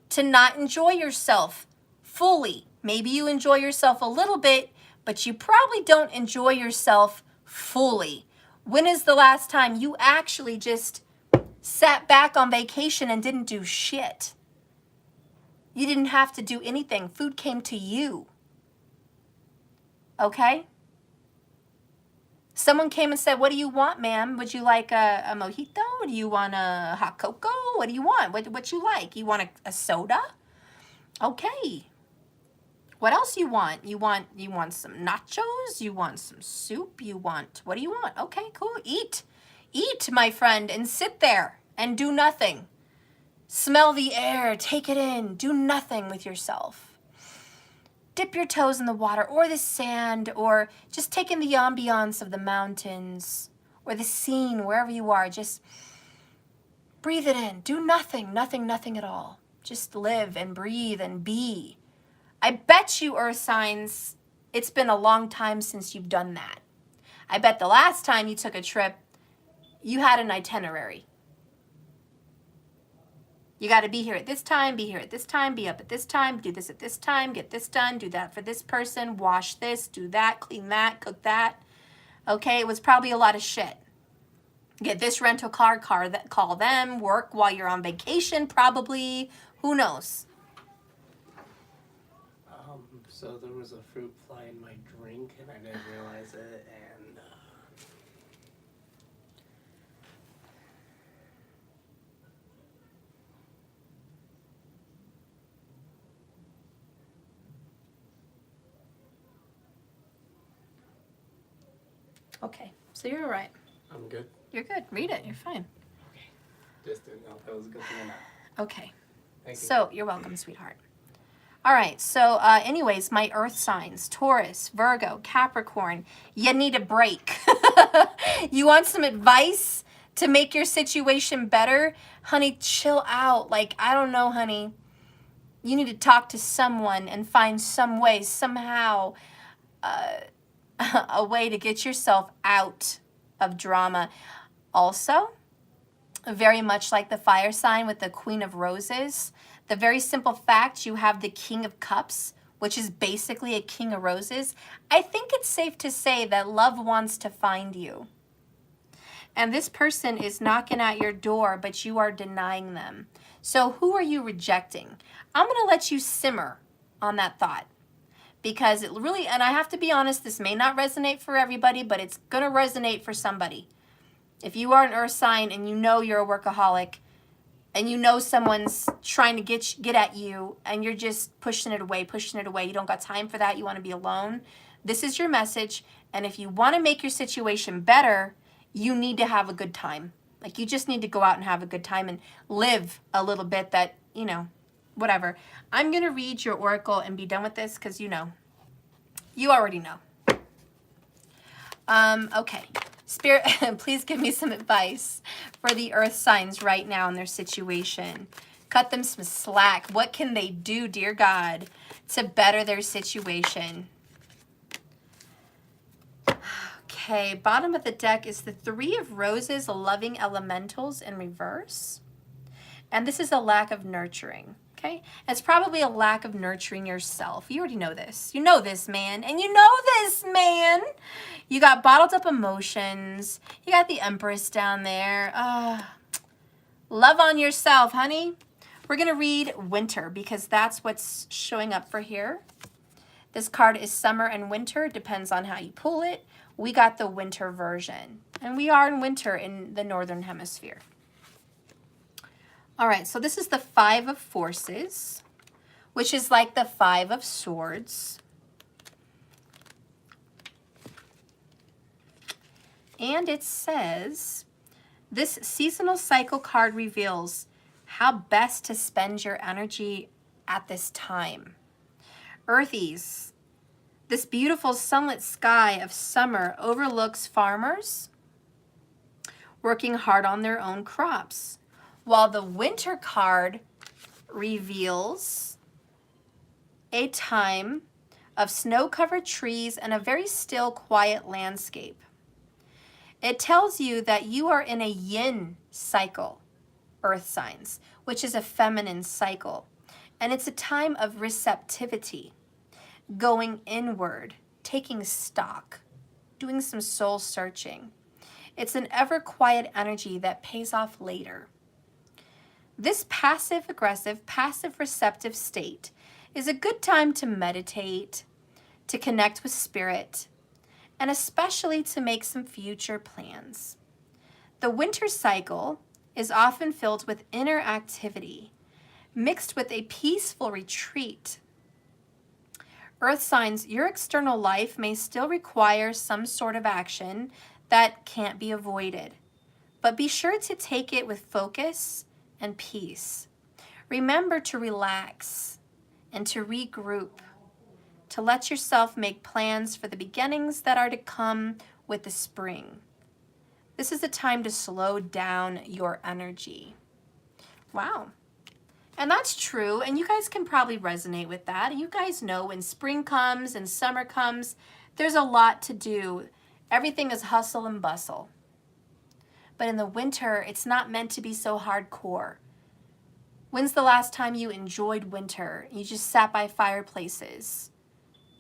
to not enjoy yourself fully. Maybe you enjoy yourself a little bit, but you probably don't enjoy yourself fully. When is the last time you actually just sat back on vacation and didn't do shit? You didn't have to do anything. Food came to you. Okay? Someone came and said, what do you want, ma'am? Would you like a mojito? Do you want a hot cocoa? What do you want? What you like? You want a soda? Okay. What else you want? You want some nachos? You want some soup? What do you want? Okay, cool. Eat, my friend, and sit there and do nothing. Smell the air, take it in, do nothing with yourself. Dip your toes in the water or the sand or just take in the ambiance of the mountains or the scene, wherever you are. Just Breathe it in. Do nothing, nothing, nothing at all. Just live and breathe and be. I bet you, earth signs, it's been a long time since you've done that. I bet the last time you took a trip, you had an itinerary. You got to be here at this time, be here at this time, be up at this time, do this at this time, get this done, do that for this person, wash this, do that, clean that, cook that. Okay, it was probably a lot of shit. Get this rental car, call them, work while you're on vacation probably. Who knows? So there was a fruit fly in my drink and I didn't realize it, and Okay, so you're all right. I'm good. You're good. Read it. You're fine. Okay. Just didn't know if that was a good thing or not. Okay. Thank you. So you're welcome, sweetheart. All right. So anyways, my earth signs, Taurus, Virgo, Capricorn, you need a break. You want some advice to make your situation better? Honey, chill out. Like, I don't know, honey. You need to talk to someone and find some way, somehow, a way to get yourself out of drama. Also, very much like the fire sign with the Queen of Roses, the very simple fact you have the King of Cups, which is basically a King of Roses, I think it's safe to say that love wants to find you. And this person is knocking at your door, but you are denying them. So who are you rejecting? I'm going to let you simmer on that thought. Because it really, and I have to be honest, this may not resonate for everybody, but it's going to resonate for somebody. If you are an earth sign and you know you're a workaholic and you know someone's trying to get at you and you're just pushing it away, you don't got time for that, you want to be alone, this is your message. And if you want to make your situation better, you need to have a good time. Like, you just need to go out and have a good time and live a little bit that, you know, whatever. I'm going to read your oracle and be done with this because, you know, you already know. Okay. Spirit, please give me some advice for the earth signs right now in their situation. Cut them some slack. What can they do, dear God, to better their situation? Okay, bottom of the deck is the Three of Roses, loving elementals in reverse. And this is a lack of nurturing, okay? It's probably a lack of nurturing yourself. You already know this. You know this, man. And you know this, man. You got bottled up emotions. You got the Empress down there. Love on yourself, honey. We're going to read winter because that's what's showing up for here. This card is summer and winter. Depends on how you pull it. We got the winter version. And we are in winter in the Northern Hemisphere. All right, so this is the Five of Forces, which is like the Five of Swords. And it says, this seasonal cycle card reveals how best to spend your energy at this time. Earthies, this beautiful sunlit sky of summer overlooks farmers working hard on their own crops, while the winter card reveals a time of snow-covered trees and a very still, quiet landscape. It tells you that you are in a yin cycle, earth signs, which is a feminine cycle. And it's a time of receptivity, going inward, taking stock, doing some soul searching. It's an ever-quiet energy that pays off later. This passive-aggressive, passive-receptive state is a good time to meditate, to connect with spirit, and especially to make some future plans. The winter cycle is often filled with inner activity, mixed with a peaceful retreat. Earth signs, your external life may still require some sort of action that can't be avoided, but be sure to take it with focus and peace. Remember to relax and to regroup, to let yourself make plans for the beginnings that are to come with the spring. This is a time to slow down your energy. Wow. And that's true, and you guys can probably resonate with that. You guys know when spring comes and summer comes, there's a lot to do. Everything is hustle and bustle. But in the winter, it's not meant to be so hardcore. When's the last time you enjoyed winter? You just sat by fireplaces,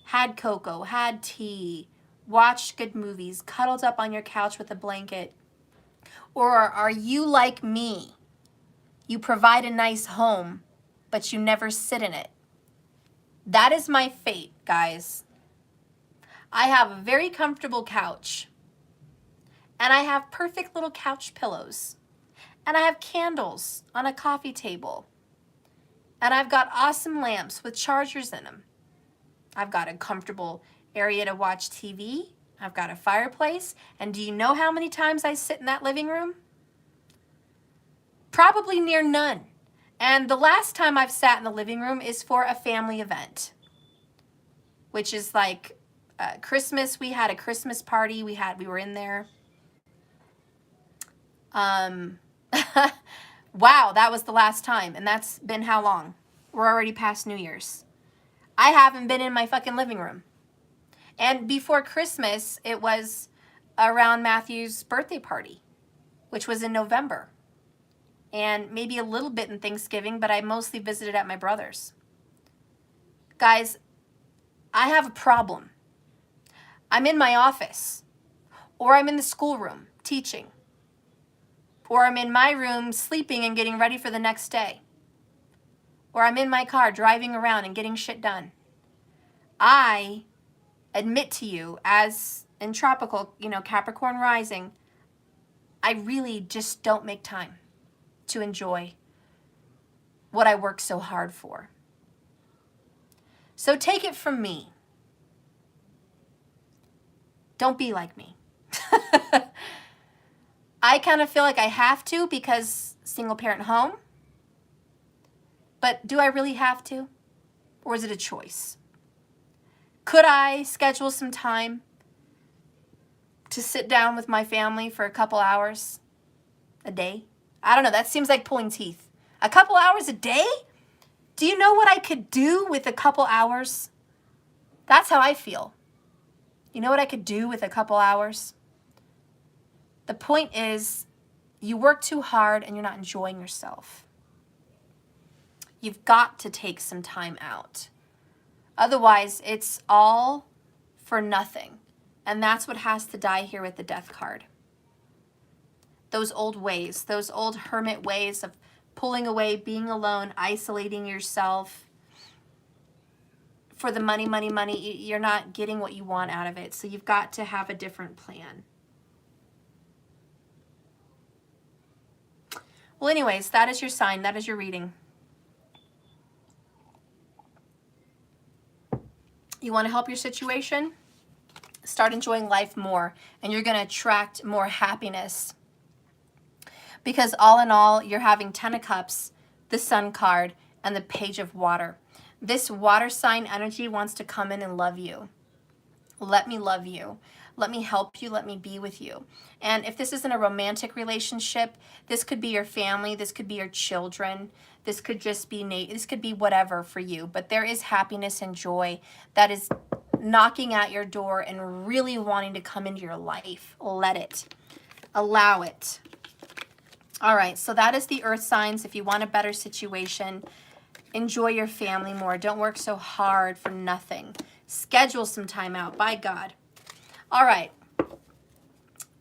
had cocoa, had tea, watched good movies, cuddled up on your couch with a blanket. Or are you like me? You provide a nice home, but you never sit in it. That is my fate, guys. I have a very comfortable couch, and I have perfect little couch pillows, and I have candles on a coffee table, and I've got awesome lamps with chargers in them. I've got a comfortable area to watch TV. I've got a fireplace, and do you know how many times I sit in that living room? Probably near none. And the last time I've sat in the living room is for a family event, which is like Christmas. We had a Christmas party. We were in there. Wow, that was the last time. And that's been how long? We're already past New Year's. I haven't been in my fucking living room. And before Christmas, it was around Matthew's birthday party, which was in November. And maybe a little bit in Thanksgiving, but I mostly visited at my brother's. Guys, I have a problem. I'm in my office, or I'm in the schoolroom teaching, or I'm in my room sleeping and getting ready for the next day, or I'm in my car driving around and getting shit done. I admit to you, as in tropical, Capricorn rising, I really just don't make time to enjoy what I work so hard for. So take it from me. Don't be like me. I kind of feel like I have to because single parent home. But do I really have to? Or is it a choice? Could I schedule some time to sit down with my family for a couple hours a day? I don't know. That seems like pulling teeth. A couple hours a day? Do you know what I could do with a couple hours? That's how I feel. You know what I could do with a couple hours? The point is, you work too hard and you're not enjoying yourself. You've got to take some time out. Otherwise, it's all for nothing. And that's what has to die here with the death card. Those old ways, those old hermit ways of pulling away, being alone, isolating yourself for the money, money, money. You're not getting what you want out of it. So you've got to have a different plan. Well, anyways, that is your sign. That is your reading. You want to help your situation? Start enjoying life more, and you're going to attract more happiness. Because all in all, you're having 10 of Cups, the Sun card, and the Page of Water. This water sign energy wants to come in and love you. Let me love you. Let me help you. Let me be with you. And if this isn't a romantic relationship, this could be your family. This could be your children. This could just be this could be whatever for you. But there is happiness and joy that is knocking at your door and really wanting to come into your life. Let it. Allow it. All right, so that is the earth signs. If you want a better situation, enjoy your family more. Don't work so hard for nothing. Schedule some time out, by God. All right.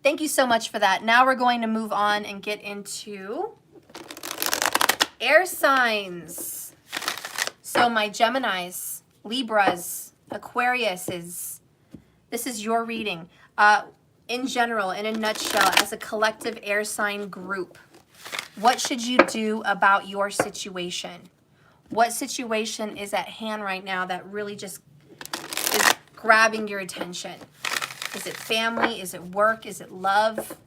Thank you so much for that. Now we're going to move on and get into air signs. So my Geminis, Libras, Aquariuses, this is your reading. In general, in a nutshell, as a collective air sign group, what should you do about your situation? What situation is at hand right now that really just is grabbing your attention? Is it family? Is it work? Is it love?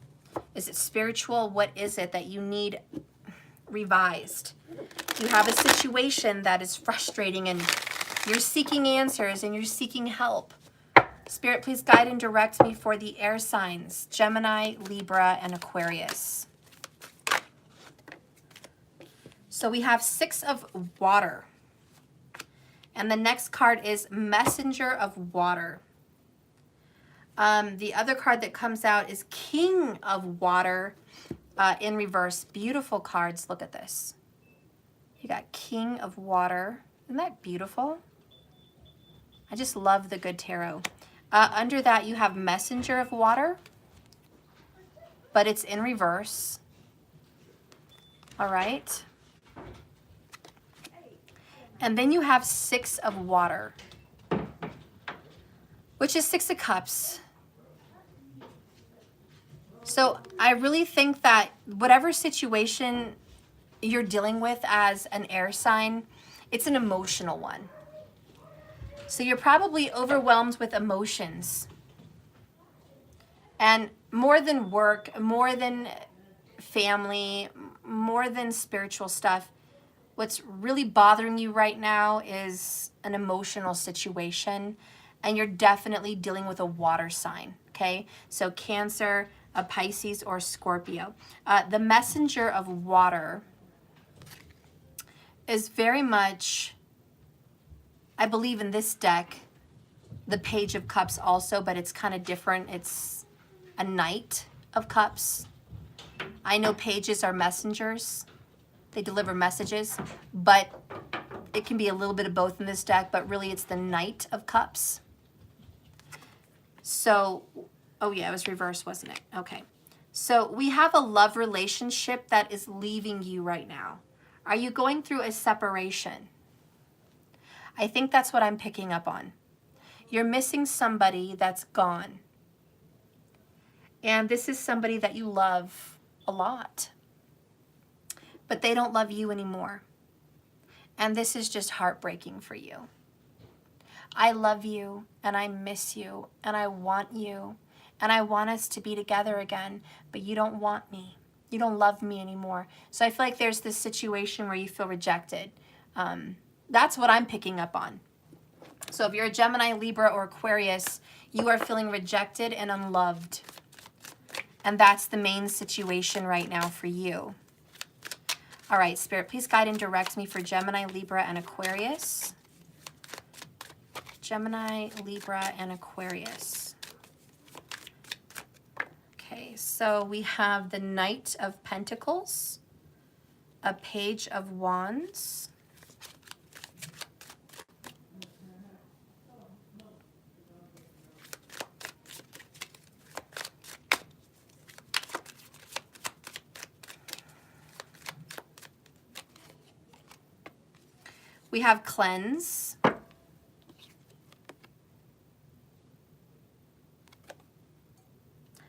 Is it spiritual? What is it that you need revised? You have a situation that is frustrating and you're seeking answers and you're seeking help. Spirit, please guide and direct me for the air signs, Gemini, Libra, and Aquarius. So we have 6 of water. And the next card is Messenger of Water. The other card that comes out is King of Water in reverse. Beautiful cards. Look at this. You got King of Water. Isn't that beautiful? I just love the good tarot. Under that, you have Messenger of Water, but it's in reverse. All right. And then you have 6 of Water, which is 6 of Cups. So I really think that whatever situation you're dealing with as an air sign, it's an emotional one. So you're probably overwhelmed with emotions. And more than work, more than family, more than spiritual stuff, what's really bothering you right now is an emotional situation. And you're definitely dealing with a water sign, okay? So Cancer, a Pisces, or Scorpio. The Messenger of Water is very much, I believe in this deck, the Page of Cups also, but it's kind of different. It's a Knight of Cups. I know pages are messengers. They deliver messages, but it can be a little bit of both in this deck, but really it's the Knight of Cups. So, oh yeah, it was reversed, wasn't it? Okay. So we have a love relationship that is leaving you right now. Are you going through a separation? I think that's what I'm picking up on. You're missing somebody that's gone. And this is somebody that you love a lot. But they don't love you anymore. And this is just heartbreaking for you. I love you, and I miss you, and I want you, and I want us to be together again, but you don't want me. You don't love me anymore. So I feel like there's this situation where you feel rejected. That's what I'm picking up on. So if you're a Gemini, Libra, or Aquarius, you are feeling rejected and unloved. And that's the main situation right now for you. All right, Spirit, please guide and direct me for Gemini, Libra, and Aquarius. Gemini, Libra, and Aquarius. Okay, so we have the Knight of Pentacles, a Page of Wands, we have Cleanse,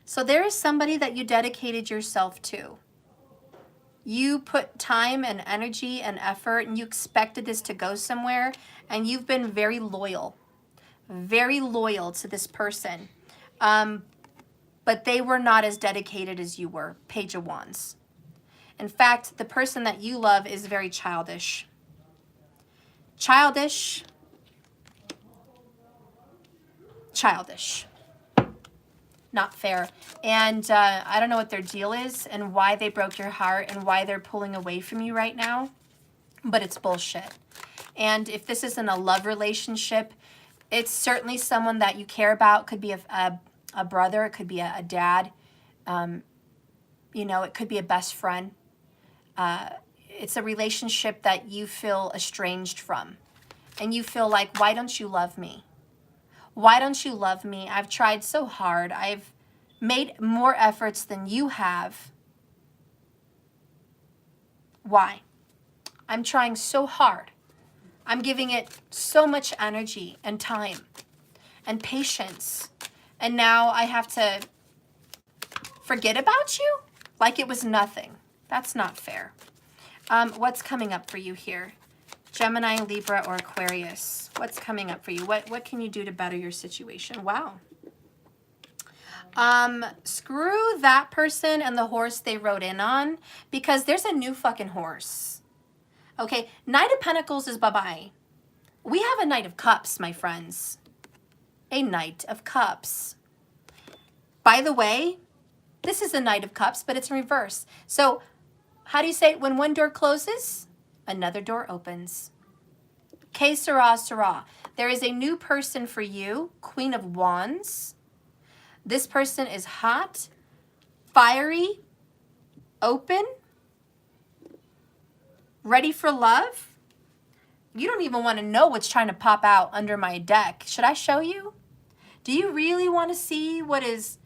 so there is somebody that you dedicated yourself to. You put time and energy and effort, and you expected this to go somewhere, and you've been very loyal to this person. But they were not as dedicated as you were. Page of Wands. In fact, the person that you love is very childish. Childish. Not fair. And I don't know what their deal is and why they broke your heart and why they're pulling away from you right now, but it's bullshit. And if this isn't a love relationship, it's certainly someone that you care about. Could be a brother, it could be a dad, you know, it could be a best friend. It's a relationship that you feel estranged from. And you feel like, why don't you love me? Why don't you love me? I've tried so hard. I've made more efforts than you have. Why? I'm trying so hard. I'm giving it so much energy and time and patience. And now I have to forget about you like it was nothing. That's not fair. What's coming up for you here? Gemini, Libra, or Aquarius. What's coming up for you? What can you do to better your situation? Wow. Screw that person and the horse they rode in on, because there's a new fucking horse. Okay, Knight of Pentacles is bye-bye. We have a Knight of Cups, my friends. A Knight of Cups. By the way, this is a Knight of Cups, but it's in reverse. So how do you say it? When one door closes, Another door opens. Que sera, sera. There is a new person for you, Queen of Wands. This person is hot, fiery, open, ready for love. You don't even want to know what's trying to pop out under my deck. Should I show you? Do you really want to see what is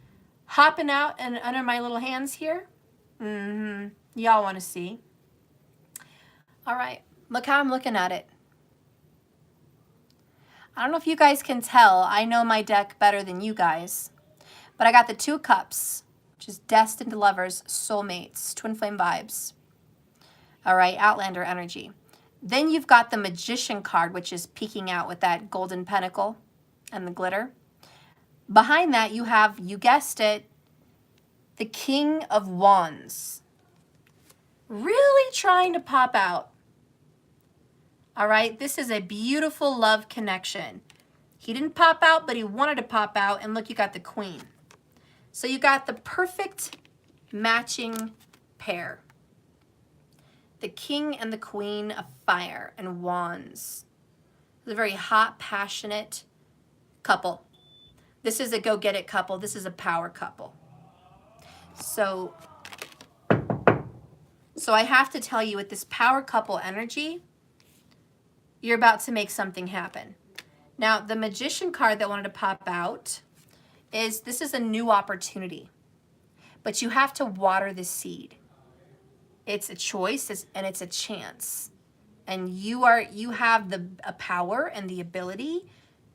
hopping out and under my little hands here? Y'all want to see. All right, look how I'm looking at it. I don't know if you guys can tell. I know my deck better than you guys. But I got the 2 of Cups, which is destined lovers, soulmates, twin flame vibes. All right, Outlander energy. Then you've got the Magician card, which is peeking out with that golden pentacle and the glitter. Behind that, you have, you guessed it, the King of Wands. Really trying to pop out. All right, this is a beautiful love connection. He didn't pop out, but he wanted to pop out. And look, you got the Queen. So you got the perfect matching pair. The King and the Queen of Fire and Wands. It's a very hot, passionate couple. This is a go-get-it couple. This is a power couple. So I have to tell you, with this power couple energy, you're about to make something happen. Now, the Magician card that wanted to pop out is, this is a new opportunity, but you have to water the seed. It's a choice and it's a chance. And you have the power and the ability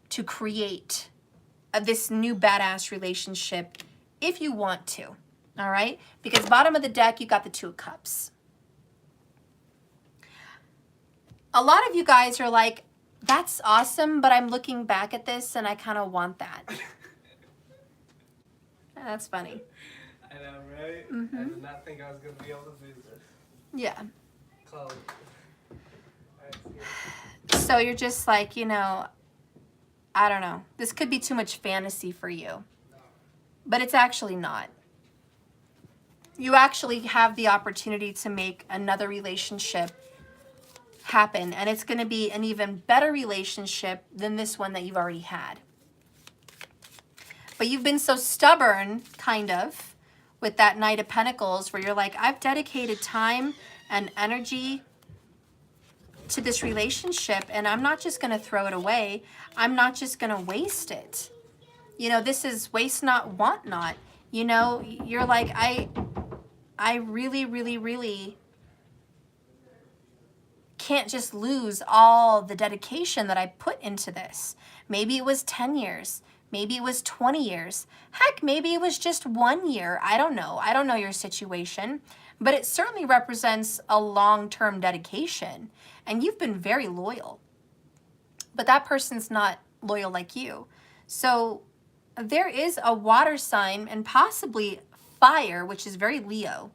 to create this new badass relationship if you want to. All right? Because bottom of the deck, you got the 2 of Cups. A lot of you guys are like, that's awesome, but I'm looking back at this and I kind of want that. That's funny. I know, right? I did not think I was going to be able to do this. Yeah. Close. So you're just like, you know, I don't know. This could be too much fantasy for you. But it's actually not. You actually have the opportunity to make another relationship happen. And it's going to be an even better relationship than this one that you've already had. But you've been so stubborn, kind of, with that Knight of Pentacles, where you're like, I've dedicated time and energy to this relationship, and I'm not just going to throw it away. I'm not just going to waste it. You know, this is waste not, want not. You know, you're like, I really, really, really can't just lose all the dedication that I put into this. Maybe it was 10 years. Maybe it was 20 years. Heck, maybe it was just 1 year. I don't know. I don't know your situation. But it certainly represents a long-term dedication. And you've been very loyal. But that person's not loyal like you. So there is a water sign and possibly fire, which is very Leo.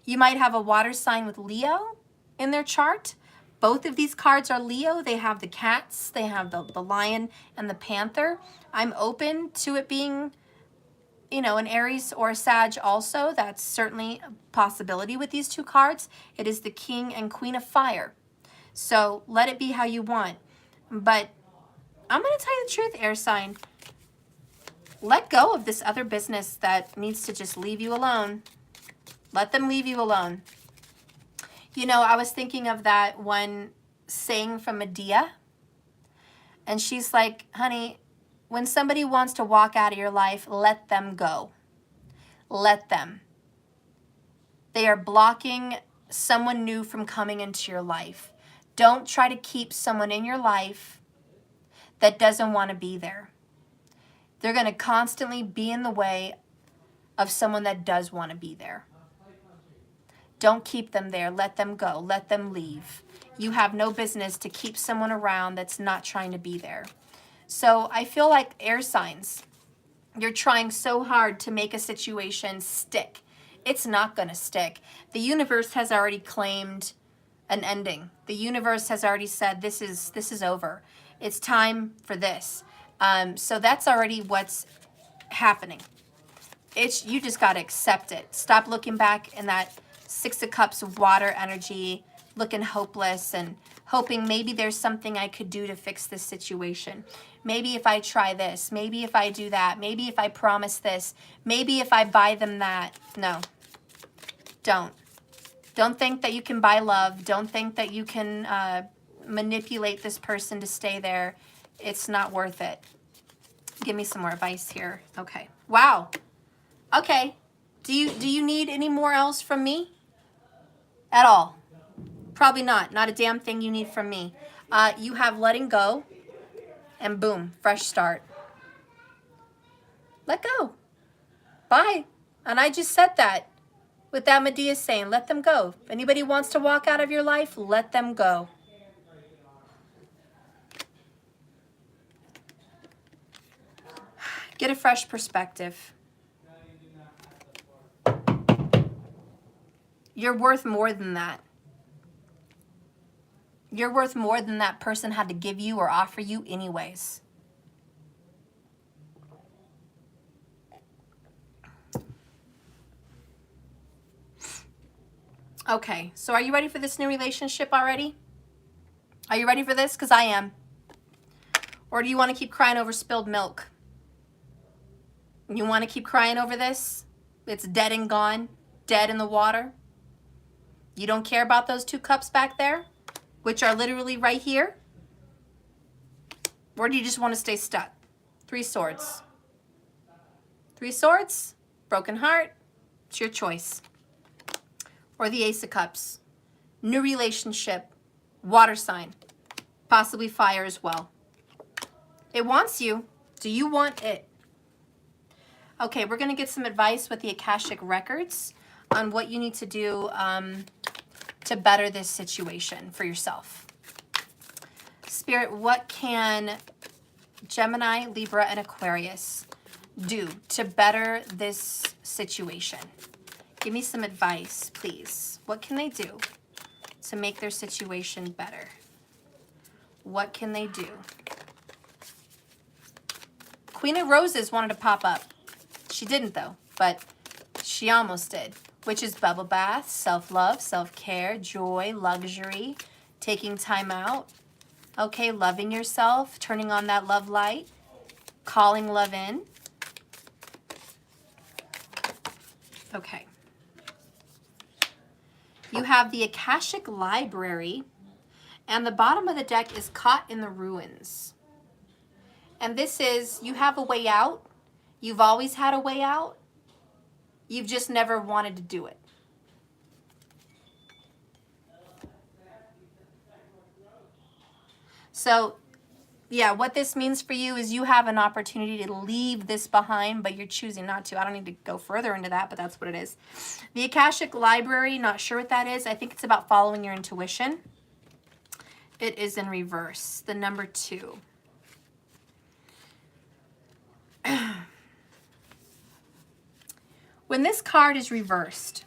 You might have a water sign with Leo in their chart. Both of these cards are Leo. They have the cats, they have the lion and the panther. I'm open to it being, you know, an Aries or a Sag also. That's certainly a possibility with these 2 cards. It is the King and Queen of Fire. So let it be how you want. But I'm going to tell you the truth, air sign. Let go of this other business that needs to just leave you alone. Let them leave you alone. You know, I was thinking of that one saying from Medea. And she's like, honey, when somebody wants to walk out of your life, let them go. Let them. They are blocking someone new from coming into your life. Don't try to keep someone in your life that doesn't want to be there. They're going to constantly be in the way of someone that does want to be there. Don't keep them there. Let them go. Let them leave. You have no business to keep someone around that's not trying to be there. So I feel like air signs, you're trying so hard to make a situation stick. It's not going to stick. The universe has already claimed an ending. The universe has already said this is over. It's time for this. So that's already what's happening. You just got to accept it. Stop looking back in that 6 of Cups water energy looking hopeless and hoping maybe there's something I could do to fix this situation. Maybe if I try this, maybe if I do that, maybe if I promise this, maybe if I buy them that. No, don't. Don't think that you can buy love. Don't think that you can manipulate this person to stay there. It's not worth it. Give me some more advice here. Okay. Wow. Okay. Do you need any more else from me? At all? Probably not. Not a damn thing you need from me. You have letting go, and boom, fresh start. Let go. Bye. And I just said that with that Medea saying, let them go. If anybody wants to walk out of your life, let them go. Get a fresh perspective. You're worth more than that. You're worth more than that person had to give you or offer you anyways. Okay, so are you ready for this new relationship already? Are you ready for this? Because I am. Or do you want to keep crying over spilled milk? You want to keep crying over this? It's dead and gone, dead in the water. You don't care about those 2 cups back there, which are literally right here? Or do you just want to stay stuck? 3 swords. 3 swords, broken heart, it's your choice. Or the Ace of Cups, new relationship, water sign, possibly fire as well. It wants you. Do you want it? Okay, we're going to get some advice with the Akashic Records on what you need to do to better this situation for yourself. Spirit, what can Gemini, Libra, and Aquarius do to better this situation? Give me some advice, please. What can they do to make their situation better? What can they do? Queen of Roses wanted to pop up. She didn't though, but she almost did, which is bubble bath, self-love, self-care, joy, luxury, taking time out, okay, loving yourself, turning on that love light, calling love in. Okay. You have the Akashic Library, and the bottom of the deck is Caught in the Ruins. And this is, you have a way out. You've always had a way out. You've just never wanted to do it. So, yeah, what this means for you is you have an opportunity to leave this behind, but you're choosing not to. I don't need to go further into that, but that's what it is. The Akashic Library, not sure what that is. I think it's about following your intuition. It is in reverse, the number 2. When this card is reversed,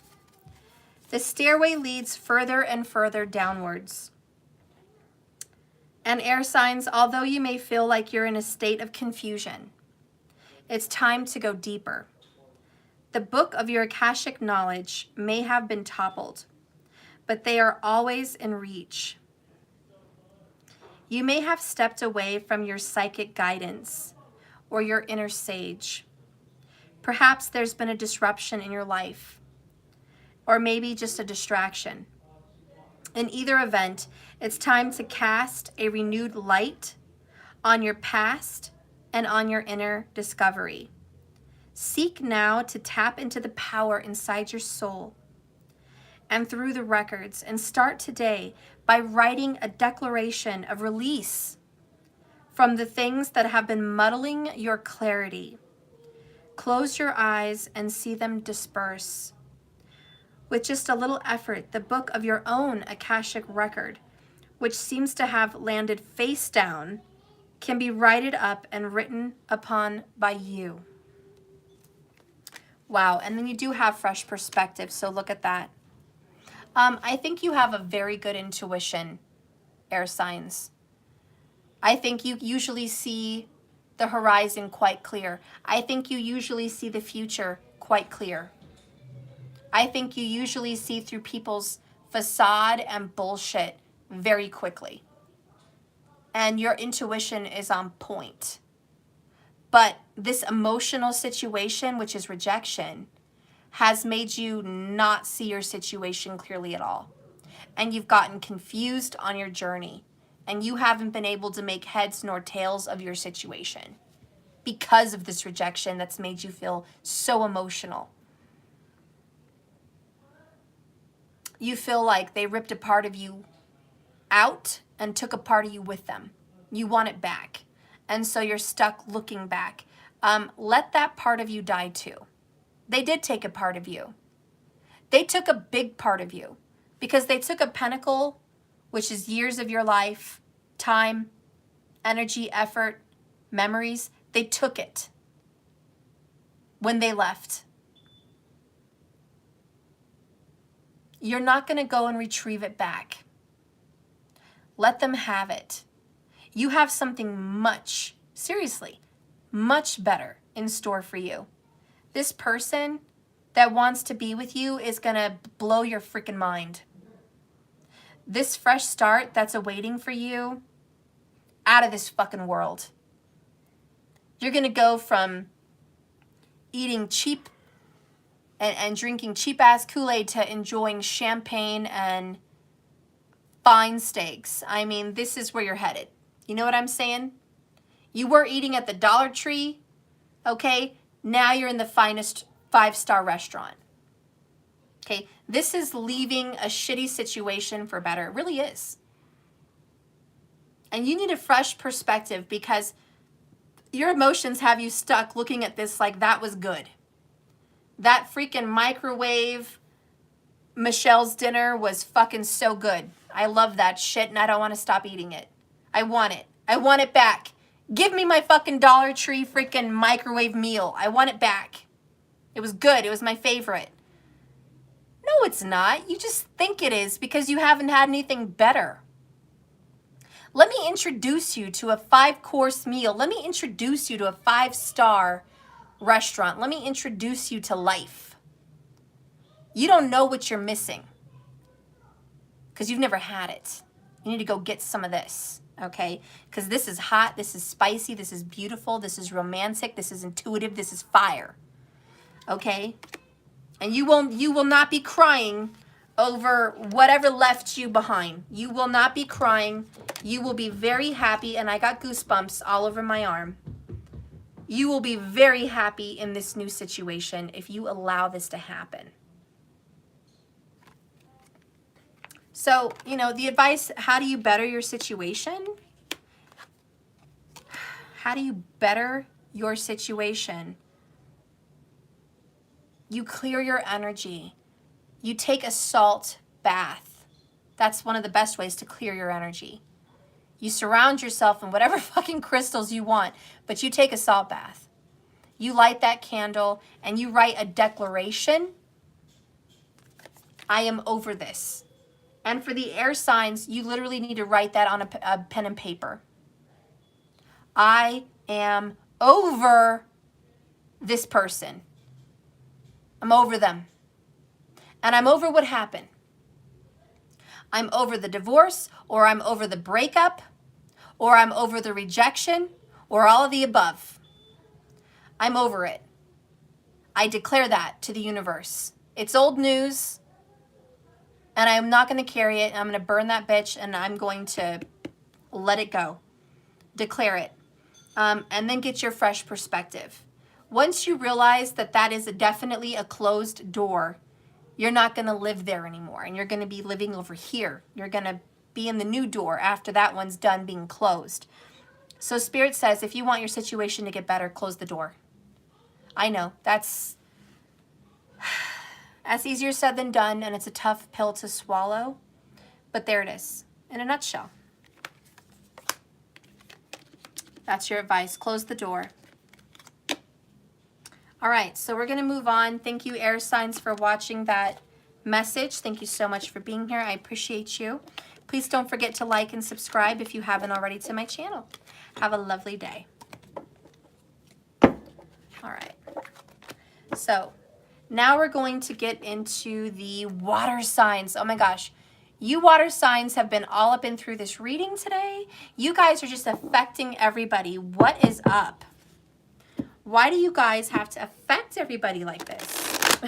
the stairway leads further and further downwards. And air signs, although you may feel like you're in a state of confusion, it's time to go deeper. The book of your Akashic knowledge may have been toppled, but they are always in reach. You may have stepped away from your psychic guidance or your inner sage. Perhaps there's been a disruption in your life, or maybe just a distraction. In either event, it's time to cast a renewed light on your past and on your inner discovery. Seek now to tap into the power inside your soul and through the records, and start today by writing a declaration of release from the things that have been muddling your clarity. Close your eyes and see them disperse. With just a little effort, the book of your own Akashic record, which seems to have landed face down, can be righted up and written upon by you. Wow, and then you do have fresh perspective, so look at that. I think you have a very good intuition, air signs. I think you usually see the horizon quite clear. I think you usually see the future quite clear. I think you usually see through people's facade and bullshit very quickly. And your intuition is on point. But this emotional situation, which is rejection, has made you not see your situation clearly at all. And you've gotten confused on your journey. And you haven't been able to make heads nor tails of your situation because of this rejection that's made you feel so emotional. You feel like they ripped a part of you out and took a part of you with them. You want it back. And so you're stuck looking back. Let that part of you die too. They did take a part of you. They took a big part of you because they took a pentacle, which is years of your life, time, energy, effort, memories. They took it when they left. You're not going to go and retrieve it back. Let them have it. You have something much, seriously, much better in store for you. This person that wants to be with you is going to blow your freaking mind. This fresh start that's awaiting for you, out of this fucking world. You're going to go from eating cheap and drinking cheap-ass Kool-Aid to enjoying champagne and fine steaks. I mean, this is where you're headed. You know what I'm saying? You were eating at the Dollar Tree, okay? Now you're in the finest 5-star restaurant. Okay, this is leaving a shitty situation for better. It really is. And you need a fresh perspective because your emotions have you stuck looking at this like that was good. That freaking microwave Michelle's dinner was fucking so good. I love that shit and I don't want to stop eating it. I want it. I want it back. Give me my fucking Dollar Tree freaking microwave meal. I want it back. It was good. It was my favorite. No, it's not. You just think it is because you haven't had anything better. Let me introduce you to a 5-course meal. Let me introduce you to a 5-star restaurant. Let me introduce you to life. You don't know what you're missing because you've never had it. You need to go get some of this, okay? Because this is hot, this is spicy, this is beautiful, this is romantic, this is intuitive, this is fire, okay? And you will not be crying over whatever left you behind. You will not be crying. You will be very happy, and I got goosebumps all over my arm. You will be very happy in this new situation if you allow this to happen. So, you know, the advice, how do you better your situation? How do you better your situation? You clear your energy. You take a salt bath. That's one of the best ways to clear your energy. You surround yourself in whatever fucking crystals you want, but you take a salt bath. You light that candle and you write a declaration. I am over this. And for the air signs, you literally need to write that on a pen and paper. I am over this person. I'm over them. And I'm over what happened. I'm over the divorce, or I'm over the breakup, or I'm over the rejection, or all of the above. I'm over it. I declare that to the universe. It's old news, and I'm not going to carry it. I'm going to burn that bitch, and I'm going to let it go. Declare it. And then get your fresh perspective. Once you realize that that is definitely a closed door, you're not going to live there anymore, and you're going to be living over here. You're going to be in the new door after that one's done being closed. So Spirit says, if you want your situation to get better, close the door. I know, that's easier said than done, and it's a tough pill to swallow, but there it is, in a nutshell. That's your advice. Close the door. All right, so we're going to move on. Thank you, air signs, for watching that message. Thank you so much for being here. I appreciate you. Please don't forget to like and subscribe if you haven't already to my channel. Have a lovely day. All right. So now we're going to get into the water signs. Oh my gosh. You water signs have been all up and through this reading today. You guys are just affecting everybody. What is up? Why do you guys have to affect everybody like this?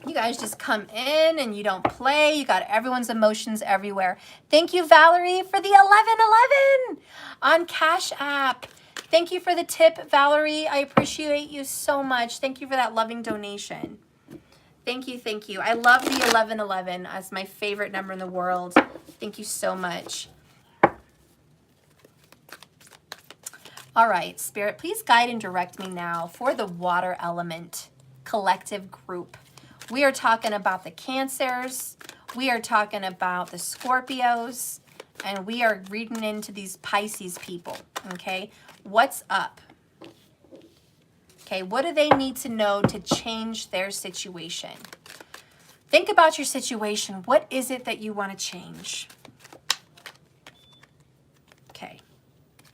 You guys just come in and you don't play. You got everyone's emotions everywhere. Thank you, Valerie, for the 1111 on Cash App. Thank you for the tip, Valerie. I appreciate you so much. Thank you for that loving donation. Thank you, thank you. I love the 1111 as my favorite number in the world. Thank you so much. All right, Spirit, please guide and direct me now for the water element collective group. We are talking about the Cancers. We are talking about the Scorpios. And we are reading into these Pisces people, okay? What's up? Okay, what do they need to know to change their situation? Think about your situation. What is it that you want to change? Okay,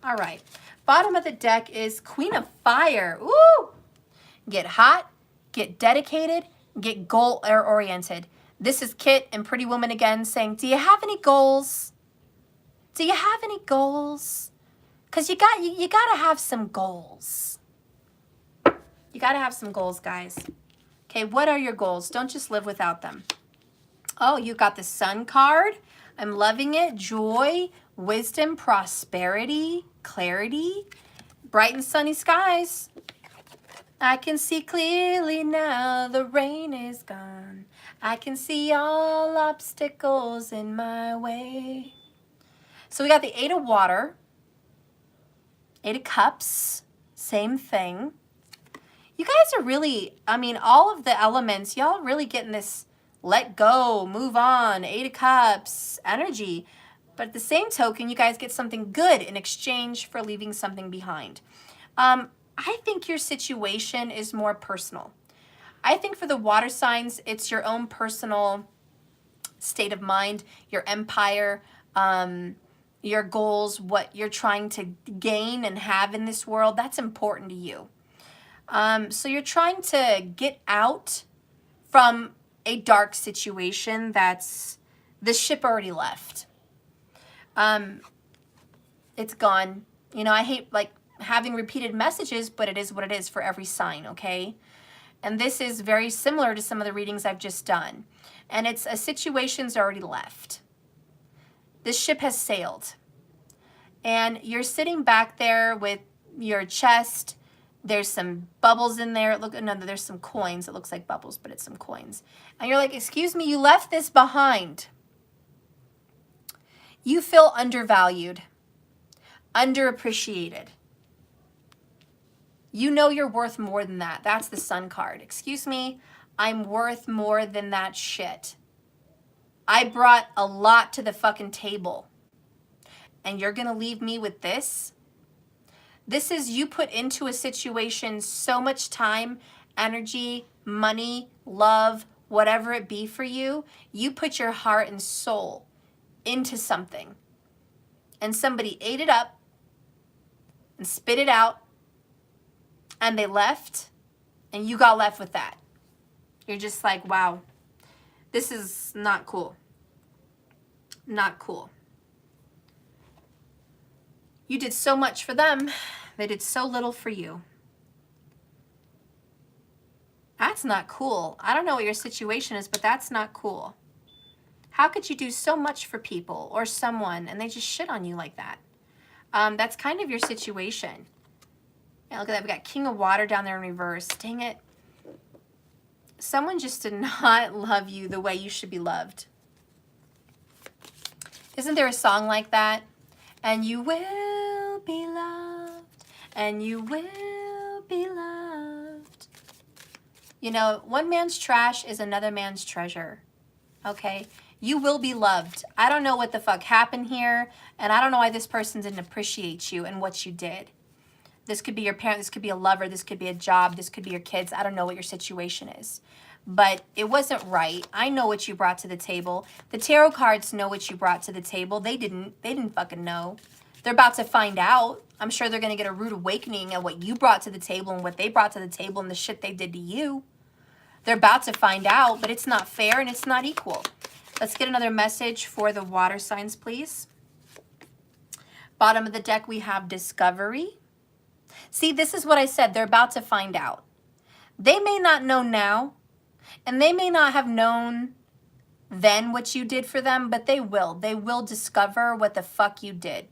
all right. Bottom of the deck is Queen of Fire. Ooh! Get hot, get dedicated, get goal-oriented. This is Kit and Pretty Woman again saying, do you have any goals? Do you have any goals? Because you got to have some goals. You got to have some goals, guys. Okay, what are your goals? Don't just live without them. Oh, you got the Sun card. I'm loving it. Joy, wisdom, prosperity, clarity, bright and sunny skies. I can see clearly now, the rain is gone. I can see all obstacles in my way. So we got the 8 of water, 8 of cups, same thing. You guys are really, I mean, all of the elements, y'all really getting this let go, move on, 8 of cups energy. But at the same token, you guys get something good in exchange for leaving something behind. I think your situation is more personal. I think for the water signs, it's your own personal state of mind, your empire, your goals, what you're trying to gain and have in this world. That's important to you. So you're trying to get out from a dark situation that's, the ship already left. It's gone. You know, I hate like having repeated messages, but it is what it is for every sign, okay? And this is very similar to some of the readings I've just done. And it's a situation's already left. This ship has sailed. And you're sitting back there with your chest. There's some bubbles in there. Look, no, there's some coins. It looks like bubbles, but it's some coins. And you're like, excuse me, you left this behind. You feel undervalued, underappreciated. You know you're worth more than that. That's the Sun card. Excuse me, I'm worth more than that shit. I brought a lot to the fucking table. And you're gonna leave me with this? This is you put into a situation so much time, energy, money, love, whatever it be for you. You put your heart and soul into something. And somebody ate it up and spit it out. And they left. And you got left with that. You're just like, wow, this is not cool. Not cool. You did so much for them. They did so little for you. That's not cool. I don't know what your situation is, but that's not cool. How could you do so much for people or someone and they just shit on you like that? That's kind of your situation. Yeah, look at that. We got King of Water down there in reverse. Dang it. Someone just did not love you the way you should be loved. Isn't there a song like that? And you will be loved. And you will be loved. You know, one man's trash is another man's treasure. Okay? You will be loved. I don't know what the fuck happened here. And I don't know why this person didn't appreciate you and what you did. This could be your parent. This could be a lover. This could be a job. This could be your kids. I don't know what your situation is. But it wasn't right. I know what you brought to the table. The tarot cards know what you brought to the table. They didn't fucking know. They're about to find out. I'm sure they're going to get a rude awakening at what you brought to the table and what they brought to the table and the shit they did to you. They're about to find out, but it's not fair and it's not equal. Let's get another message for the water signs, please. Bottom of the deck, we have discovery. See, this is what I said. They're about to find out. They may not know now, and they may not have known then what you did for them, but they will. They will discover what the fuck you did.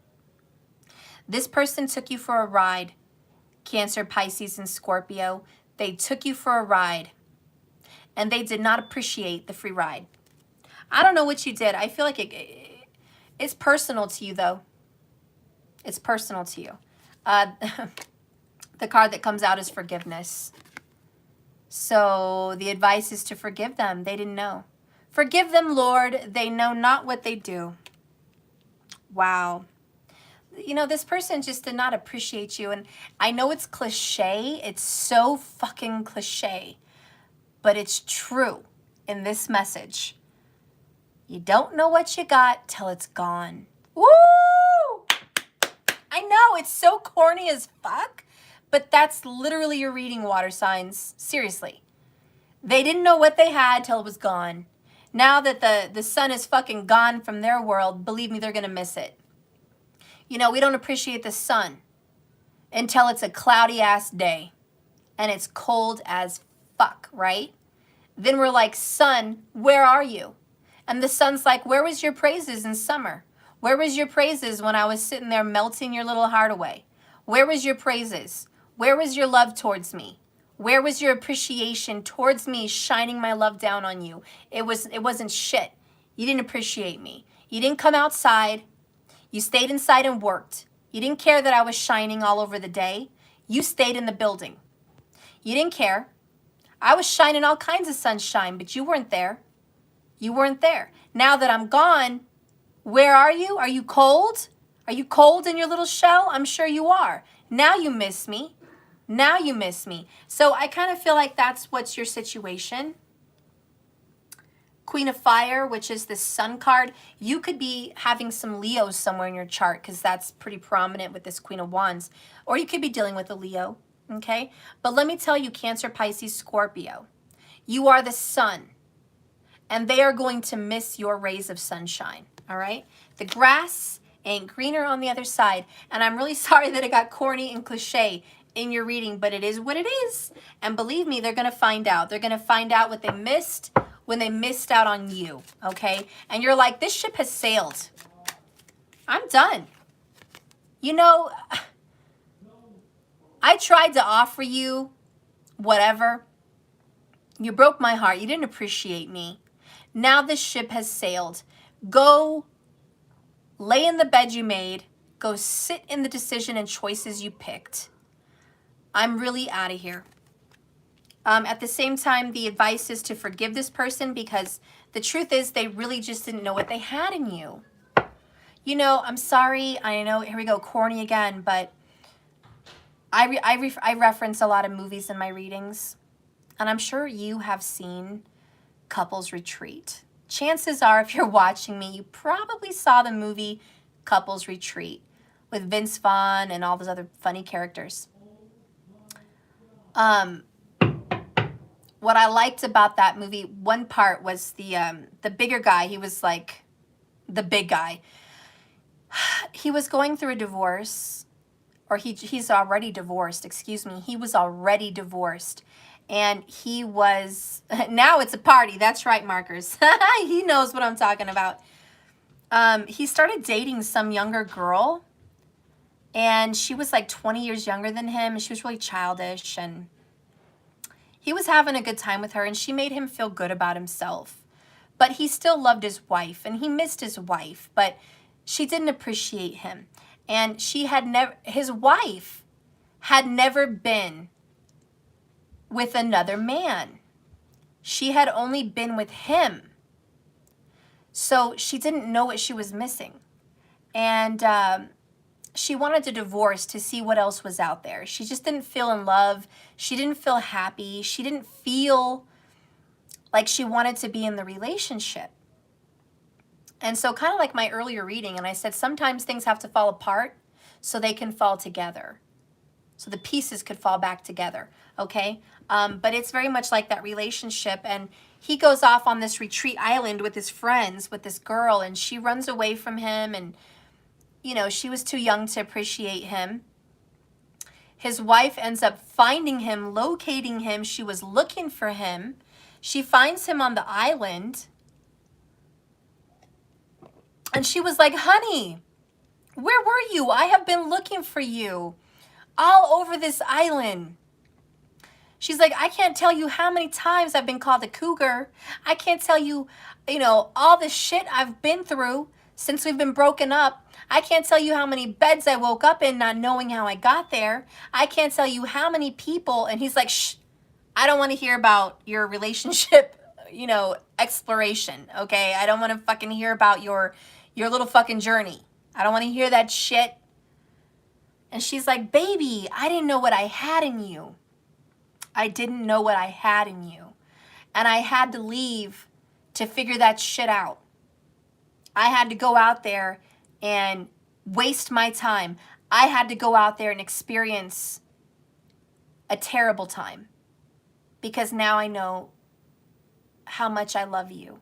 This person took you for a ride. Cancer, Pisces, and Scorpio. They took you for a ride, and they did not appreciate the free ride. I don't know what you did. I feel like it's personal to you, though. It's personal to you. The card that comes out is forgiveness. So the advice is to forgive them. They didn't know. Forgive them, Lord. They know not what they do. Wow. You know, this person just did not appreciate you. And I know it's cliche. It's so fucking cliche. But it's true in this message. You don't know what you got till it's gone. Woo! I know, it's so corny as fuck. But that's literally your reading, water signs. Seriously. They didn't know what they had till it was gone. Now that the sun is fucking gone from their world, believe me, they're going to miss it. You know, we don't appreciate the sun until it's a cloudy-ass day. And it's cold as fuck, right? Then we're like, sun, where are you? And the sun's like, where was your praises in summer? Where was your praises when I was sitting there melting your little heart away? Where was your praises? Where was your love towards me? Where was your appreciation towards me shining my love down on you? It wasn't shit. You didn't appreciate me. You didn't come outside. You stayed inside and worked. You didn't care that I was shining all over the day. You stayed in the building. You didn't care. I was shining all kinds of sunshine, but you weren't there. You weren't there. Now that I'm gone, where are you? Are you cold? Are you cold in your little shell? I'm sure you are. Now you miss me. Now you miss me. So I kind of feel like that's what's your situation. Queen of Fire, which is the Sun card. You could be having some Leos somewhere in your chart because that's pretty prominent with this Queen of Wands. Or you could be dealing with a Leo, okay? But let me tell you, Cancer, Pisces, Scorpio, you are the sun. And they are going to miss your rays of sunshine, all right? The grass ain't greener on the other side. And I'm really sorry that it got corny and cliche in your reading, but it is what it is. And believe me, they're going to find out. They're going to find out what they missed when they missed out on you, okay? And you're like, this ship has sailed. I'm done. You know, I tried to offer you whatever. You broke my heart. You didn't appreciate me. Now this ship has sailed. Go lay in the bed you made. Go sit in the decision and choices you picked. I'm really out of here. At the same time, the advice is to forgive this person because the truth is they really just didn't know what they had in you. You know, I'm sorry. I know, here we go, corny again, but I reference a lot of movies in my readings. And I'm sure you have seen Couples Retreat. Chances are, if you're watching me, you probably saw the movie Couples Retreat with Vince Vaughn and all those other funny characters. What I liked about that movie, one part was the bigger guy. He was like the big guy. He was going through a divorce, or he's already divorced, excuse me. He was already divorced. And he was, now it's a party. That's right, Markers. He knows what I'm talking about. He started dating some younger girl. And she was like 20 years younger than him. And she was really childish. And he was having a good time with her. And she made him feel good about himself. But he still loved his wife. And he missed his wife. But she didn't appreciate him. And his wife had never been with another man. She had only been with him. So she didn't know what she was missing. And she wanted to divorce to see what else was out there. She just didn't feel in love. She didn't feel happy. She didn't feel like she wanted to be in the relationship. And so kind of like my earlier reading, and I said sometimes things have to fall apart so they can fall together. so the pieces could fall back together, okay? But it's very much like that relationship, and he goes off on this retreat island with his friends, with this girl, and she runs away from him, and, you know, she was too young to appreciate him. His wife ends up finding him, locating him. She was looking for him. She finds him on the island, and she was like, honey, where were you? I have been looking for you all over this island. She's like, I can't tell you how many times I've been called a cougar. I can't tell you, you know, all the shit I've been through since we've been broken up. I can't tell you how many beds I woke up in not knowing how I got there. I can't tell you how many people. And he's like, shh, I don't want to hear about your relationship, you know, exploration, okay? I don't want to fucking hear about your little fucking journey. I don't want to hear that shit. And she's like, baby, I didn't know what I had in you. I didn't know what I had in you. And I had to leave to figure that shit out. I had to go out there and waste my time. I had to go out there and experience a terrible time. Because now I know how much I love you.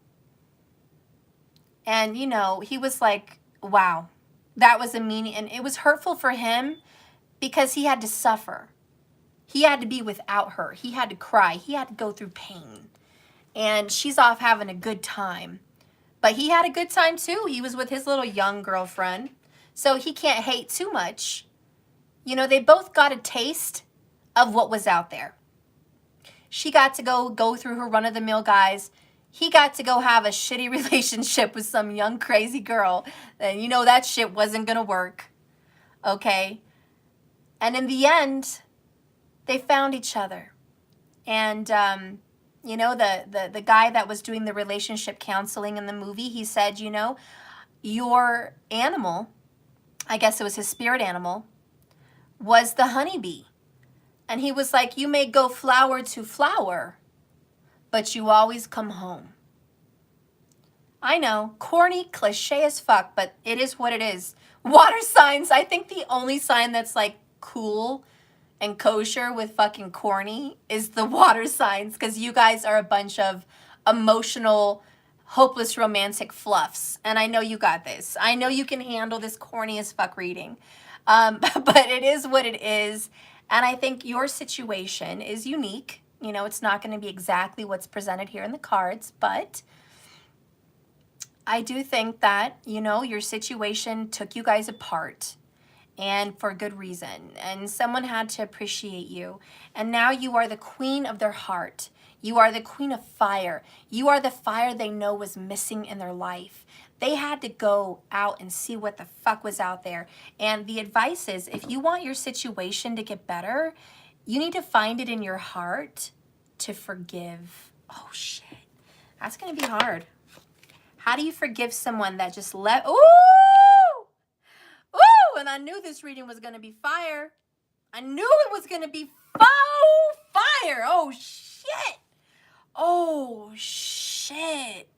And, you know, he was like, wow, that was a meaning. And it was hurtful for him because he had to suffer. He had to be without her. He had to cry. He had to go through pain. And she's off having a good time. But he had a good time too. He was with his little young girlfriend. So he can't hate too much. You know, they both got a taste of what was out there. She got to go through her run-of-the-mill guys. He got to go have a shitty relationship with some young crazy girl. And you know that shit wasn't going to work. Okay? And in the end, they found each other. And, you know, the guy that was doing the relationship counseling in the movie, he said, you know, your animal, I guess it was his spirit animal, was the honeybee. And he was like, you may go flower to flower, but you always come home. I know, corny, cliche as fuck, but it is what it is. Water signs, I think the only sign that's like cool and kosher with fucking corny is the water signs, because you guys are a bunch of emotional, hopeless romantic fluffs. And I know you got this. I know you can handle this corny as fuck reading. But it is what it is. And I think your situation is unique. You know, it's not going to be exactly what's presented here in the cards, but I do think that, you know, your situation took you guys apart, and for good reason. And someone had to appreciate you. And now you are the queen of their heart. You are the queen of fire. You are the fire they know was missing in their life. They had to go out and see what the fuck was out there. And the advice is, if you want your situation to get better, you need to find it in your heart to forgive. Oh, shit. That's going to be hard. How do you forgive someone that just let... Ooh! Ooh! And I knew this reading was going to be fire. I knew it was going to be fire. Oh, shit. Oh, shit.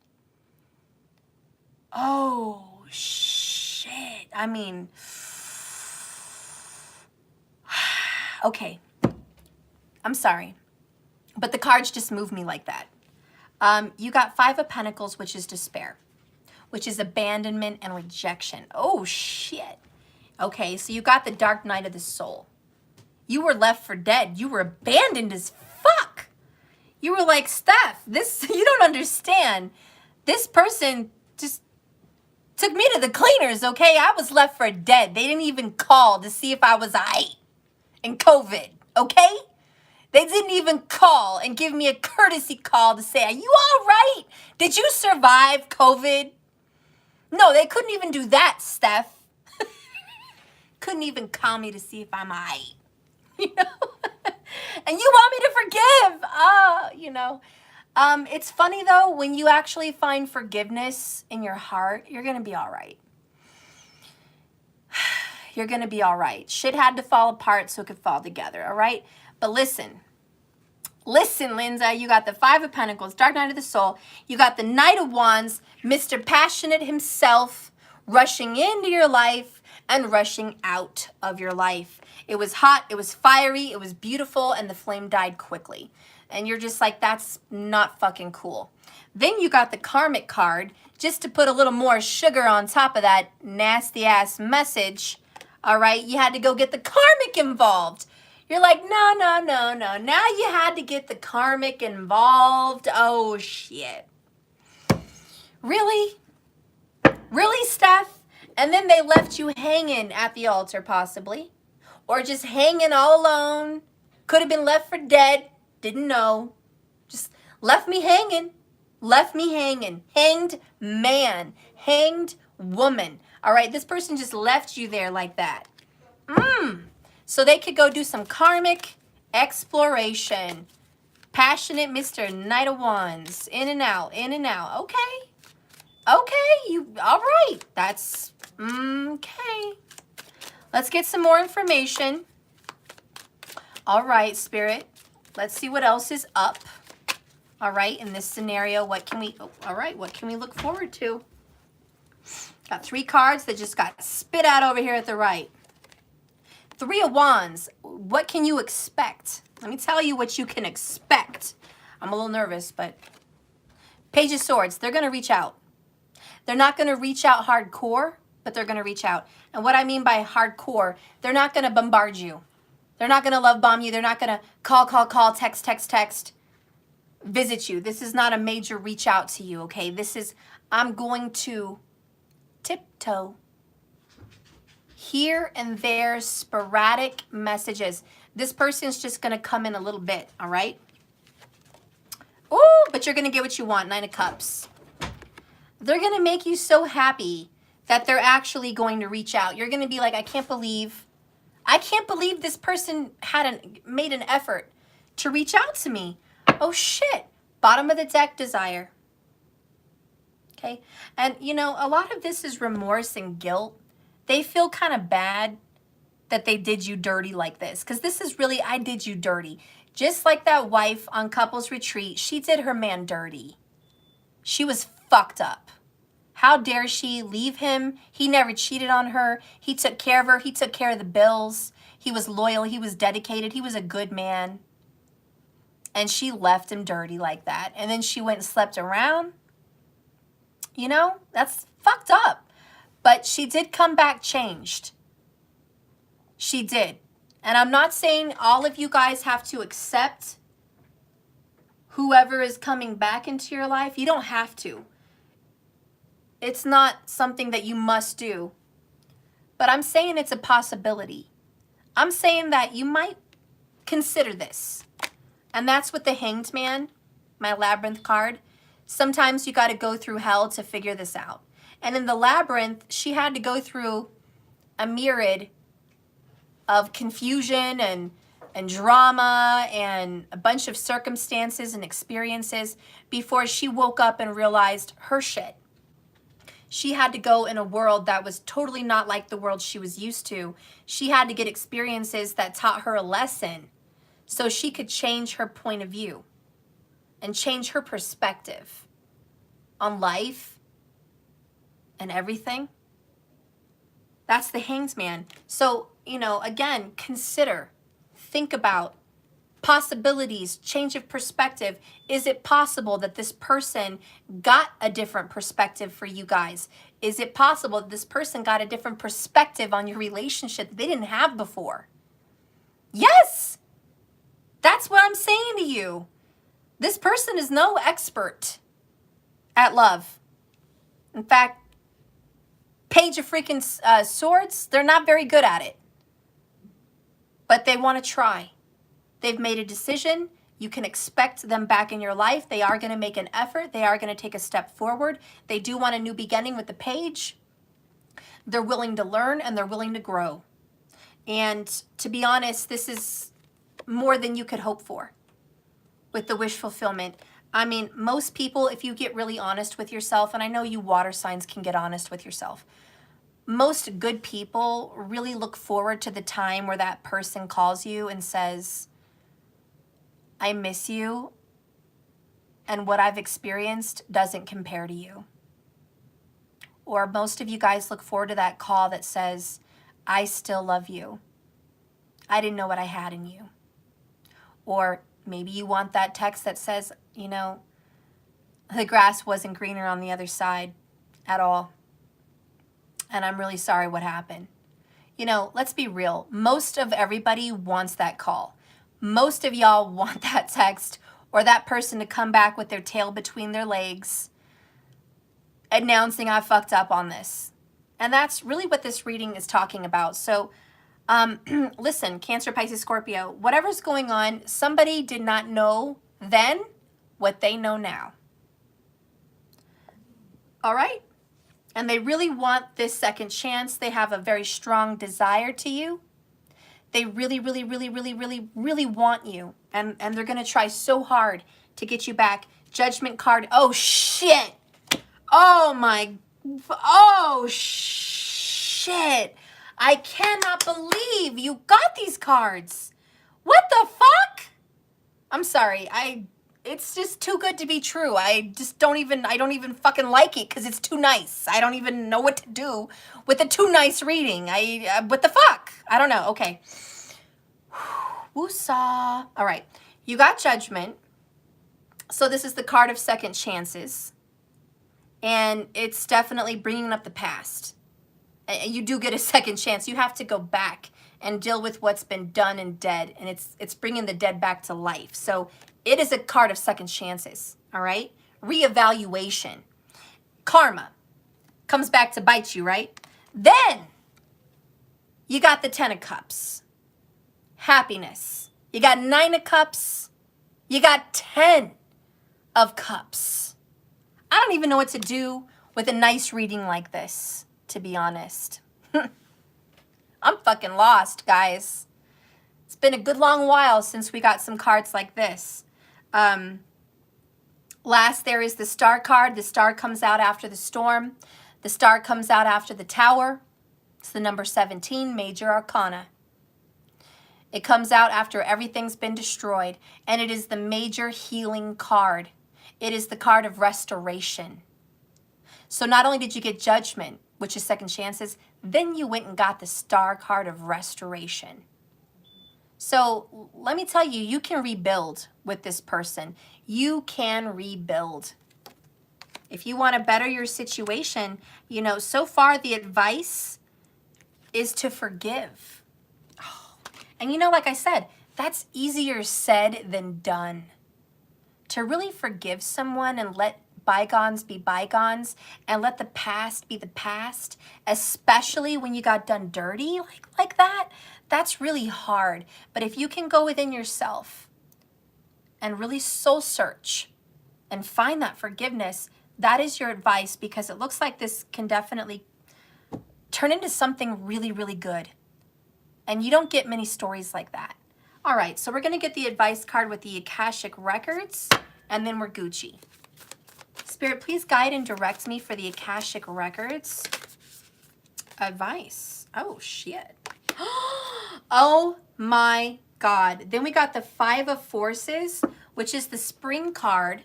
Oh, shit. I mean... Okay. I'm sorry. But the cards just moved me like that. You got Five of Pentacles, which is despair, which is abandonment and rejection. Oh, shit. Okay, so you got the Dark Night of the Soul. You were left for dead. You were abandoned as fuck. You were like, Steph, this, you don't understand. This person just took me to the cleaners, okay? I was left for dead. They didn't even call to see if I was aight in COVID, okay? They didn't even call and give me a courtesy call to say, are you all right? Did you survive COVID? No, they couldn't even do that, Steph. Couldn't even call me to see if I'm aight. You know? And you want me to forgive. You know. It's funny, though, when you actually find forgiveness in your heart, you're going to be all right. You're going to be all right. Shit had to fall apart so it could fall together, all right? But listen, Linda, you got the Five of Pentacles, Dark Night of the Soul. You got the Knight of Wands, Mr. Passionate himself, rushing into your life, and rushing out of your life. It was hot, it was fiery, it was beautiful, and the flame died quickly. And you're just like, that's not fucking cool. Then you got the karmic card, just to put a little more sugar on top of that nasty ass message. All right, you had to go get the karmic involved. You're like, no. Now you had to get the karmic involved. Oh, shit. Really? Really, Steph? And then they left you hanging at the altar, possibly. Or just hanging all alone. Could have been left for dead. Didn't know. Just left me hanging. Left me hanging. Hanged man. Hanged woman. All right, this person just left you there like that. So they could go do some karmic exploration. Passionate Mr. Knight of Wands. In and out, in and out. Okay. Okay, all right. That's, okay. Let's get some more information. All right, Spirit. Let's see what else is up. All right, in this scenario, what can we look forward to? Got 3 cards that just got spit out over here at the right. 3 of Wands, what can you expect? Let me tell you what you can expect. I'm a little nervous, but Page of Swords, they're going to reach out. They're not going to reach out hardcore, but they're going to reach out. And what I mean by hardcore, they're not going to bombard you. They're not going to love bomb you. They're not going to call, text, visit you. This is not a major reach out to you, okay? This is, I'm going to tiptoe. Here and there, sporadic messages. This person's just going to come in a little bit, all right? Ooh, but you're going to get what you want, 9 of Cups. They're going to make you so happy that they're actually going to reach out. You're going to be like, I can't believe this person made an effort to reach out to me. Oh, shit. Bottom of the deck, desire. Okay? And, you know, a lot of this is remorse and guilt. They feel kind of bad that they did you dirty like this. Because this is really, I did you dirty. Just like that wife on Couples Retreat, she did her man dirty. She was fucked up. How dare she leave him? He never cheated on her. He took care of her. He took care of the bills. He was loyal. He was dedicated. He was a good man. And she left him dirty like that. And then she went and slept around. You know, that's fucked up. But she did come back changed. She did. And I'm not saying all of you guys have to accept whoever is coming back into your life. You don't have to. It's not something that you must do. But I'm saying it's a possibility. I'm saying that you might consider this. And that's with the Hanged Man, my Labyrinth card. Sometimes you got to go through hell to figure this out. And in the Labyrinth, she had to go through a myriad of confusion and drama and a bunch of circumstances and experiences before she woke up and realized her shit. She had to go in a world that was totally not like the world she was used to. She had to get experiences that taught her a lesson so she could change her point of view and change her perspective on life and everything. That's the Hanged Man. So, you know, again, consider, think about possibilities, change of perspective. Is it possible that this person got a different perspective for you guys? Is it possible that this person got a different perspective on your relationship that they didn't have before? Yes! That's what I'm saying to you. This person is no expert at love. In fact, Page of freaking Swords, they're not very good at it. But they want to try. They've made a decision. You can expect them back in your life. They are going to make an effort. They are going to take a step forward. They do want a new beginning with the Page. They're willing to learn and they're willing to grow. And to be honest, this is more than you could hope for with the wish fulfillment. I mean, most people, if you get really honest with yourself, and I know you water signs can get honest with yourself, most good people really look forward to the time where that person calls you and says, I miss you, and what I've experienced doesn't compare to you. Or most of you guys look forward to that call that says, I still love you. I didn't know what I had in you. Or maybe you want that text that says, you know, the grass wasn't greener on the other side at all. And I'm really sorry what happened. You know, let's be real. Most of everybody wants that call. Most of y'all want that text or that person to come back with their tail between their legs, announcing I fucked up on this. And that's really what this reading is talking about. So listen, Cancer, Pisces, Scorpio, whatever's going on, somebody did not know then what they know now. All right? And they really want this second chance. They have a very strong desire to you. They really, really, really, really, really, really want you. And they're going to try so hard to get you back. Judgment card. Oh, shit. Oh, shit. I cannot believe you got these cards. What the fuck? I'm sorry. It's just too good to be true. I don't even fucking like it because it's too nice. I don't even know what to do with a too nice reading. What the fuck? I don't know. Okay. Woosah. All right. You got Judgment. So this is the card of second chances. And it's definitely bringing up the past. You do get a second chance. You have to go back and deal with what's been done and dead. And it's bringing the dead back to life. So it is a card of second chances, all right? Reevaluation. Karma comes back to bite you, right? Then you got the 10 of Cups. Happiness. You got 9 of Cups. You got 10 of Cups. I don't even know what to do with a nice reading like this, to be honest. I'm fucking lost, guys. It's been a good long while since we got some cards like this. Last, there is the Star card. The Star comes out after the storm. The Star comes out after the Tower. It's the number 17, Major Arcana. It comes out after everything's been destroyed, and it is the major healing card. It is the card of restoration. So not only did you get Judgment, which is second chances, then you went and got the Star card of restoration. So let me tell you, you can rebuild with this person. You can rebuild. If you want to better your situation, you know, so far the advice is to forgive. And you know, like I said, that's easier said than done. To really forgive someone and let bygones be bygones and let the past be the past, especially when you got done dirty like that, that's really hard. But if you can go within yourself and really soul search and find that forgiveness, that is your advice, because it looks like this can definitely turn into something really, really good. And you don't get many stories like that. All right, so we're going to get the advice card with the Akashic Records, and then we're Gucci. Spirit, please guide and direct me for the Akashic Records advice. Oh, shit. Oh, my God. Then we got the Five of Forces, which is the Spring card.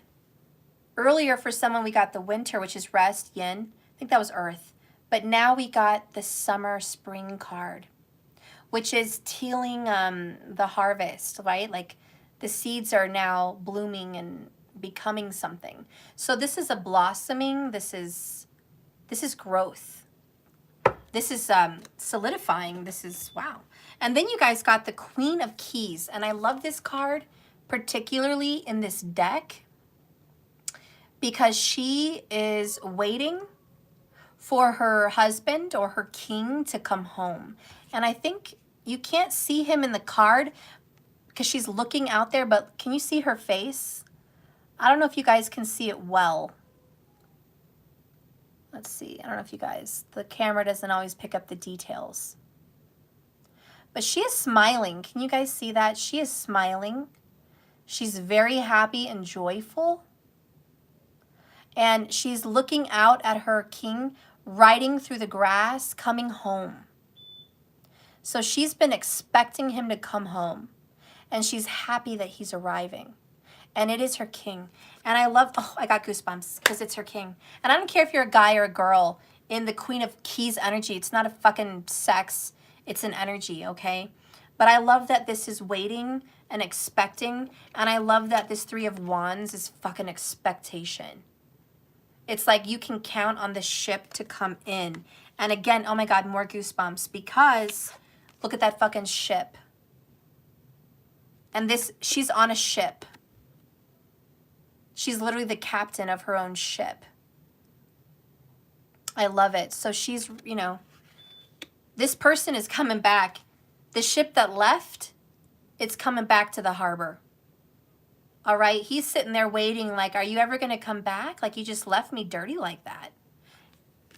Earlier for someone, we got the Winter, which is Rest, Yin. I think that was Earth. But now we got the Summer Spring card, which is tealing the harvest, right? Like the seeds are now blooming and becoming something. So this is a blossoming. This is growth. This is solidifying. This is, wow. And then you guys got the Queen of Keys. And I love this card, particularly in this deck, because she is waiting for her husband or her king to come home. And I think you can't see him in the card because she's looking out there, but can you see her face? I don't know if you guys can see it well. Let's see. I don't know if you guys, the camera doesn't always pick up the details. But she is smiling. Can you guys see that? She is smiling. She's very happy and joyful. And she's looking out at her king, riding through the grass, coming home. So she's been expecting him to come home. And she's happy that he's arriving. And it is her king. And I love, oh, I got goosebumps because it's her king. And I don't care if you're a guy or a girl in the Queen of Keys energy. It's not a fucking sex. It's an energy, okay? But I love that this is waiting and expecting, and I love that this Three of Wands is fucking expectation. It's like you can count on the ship to come in. And again, oh my God, more goosebumps, because look at that fucking ship. And this, she's on a ship. She's literally the captain of her own ship. I love it. So she's, you know, this person is coming back. The ship that left, it's coming back to the harbor. All right? He's sitting there waiting like, are you ever going to come back? Like, you just left me dirty like that.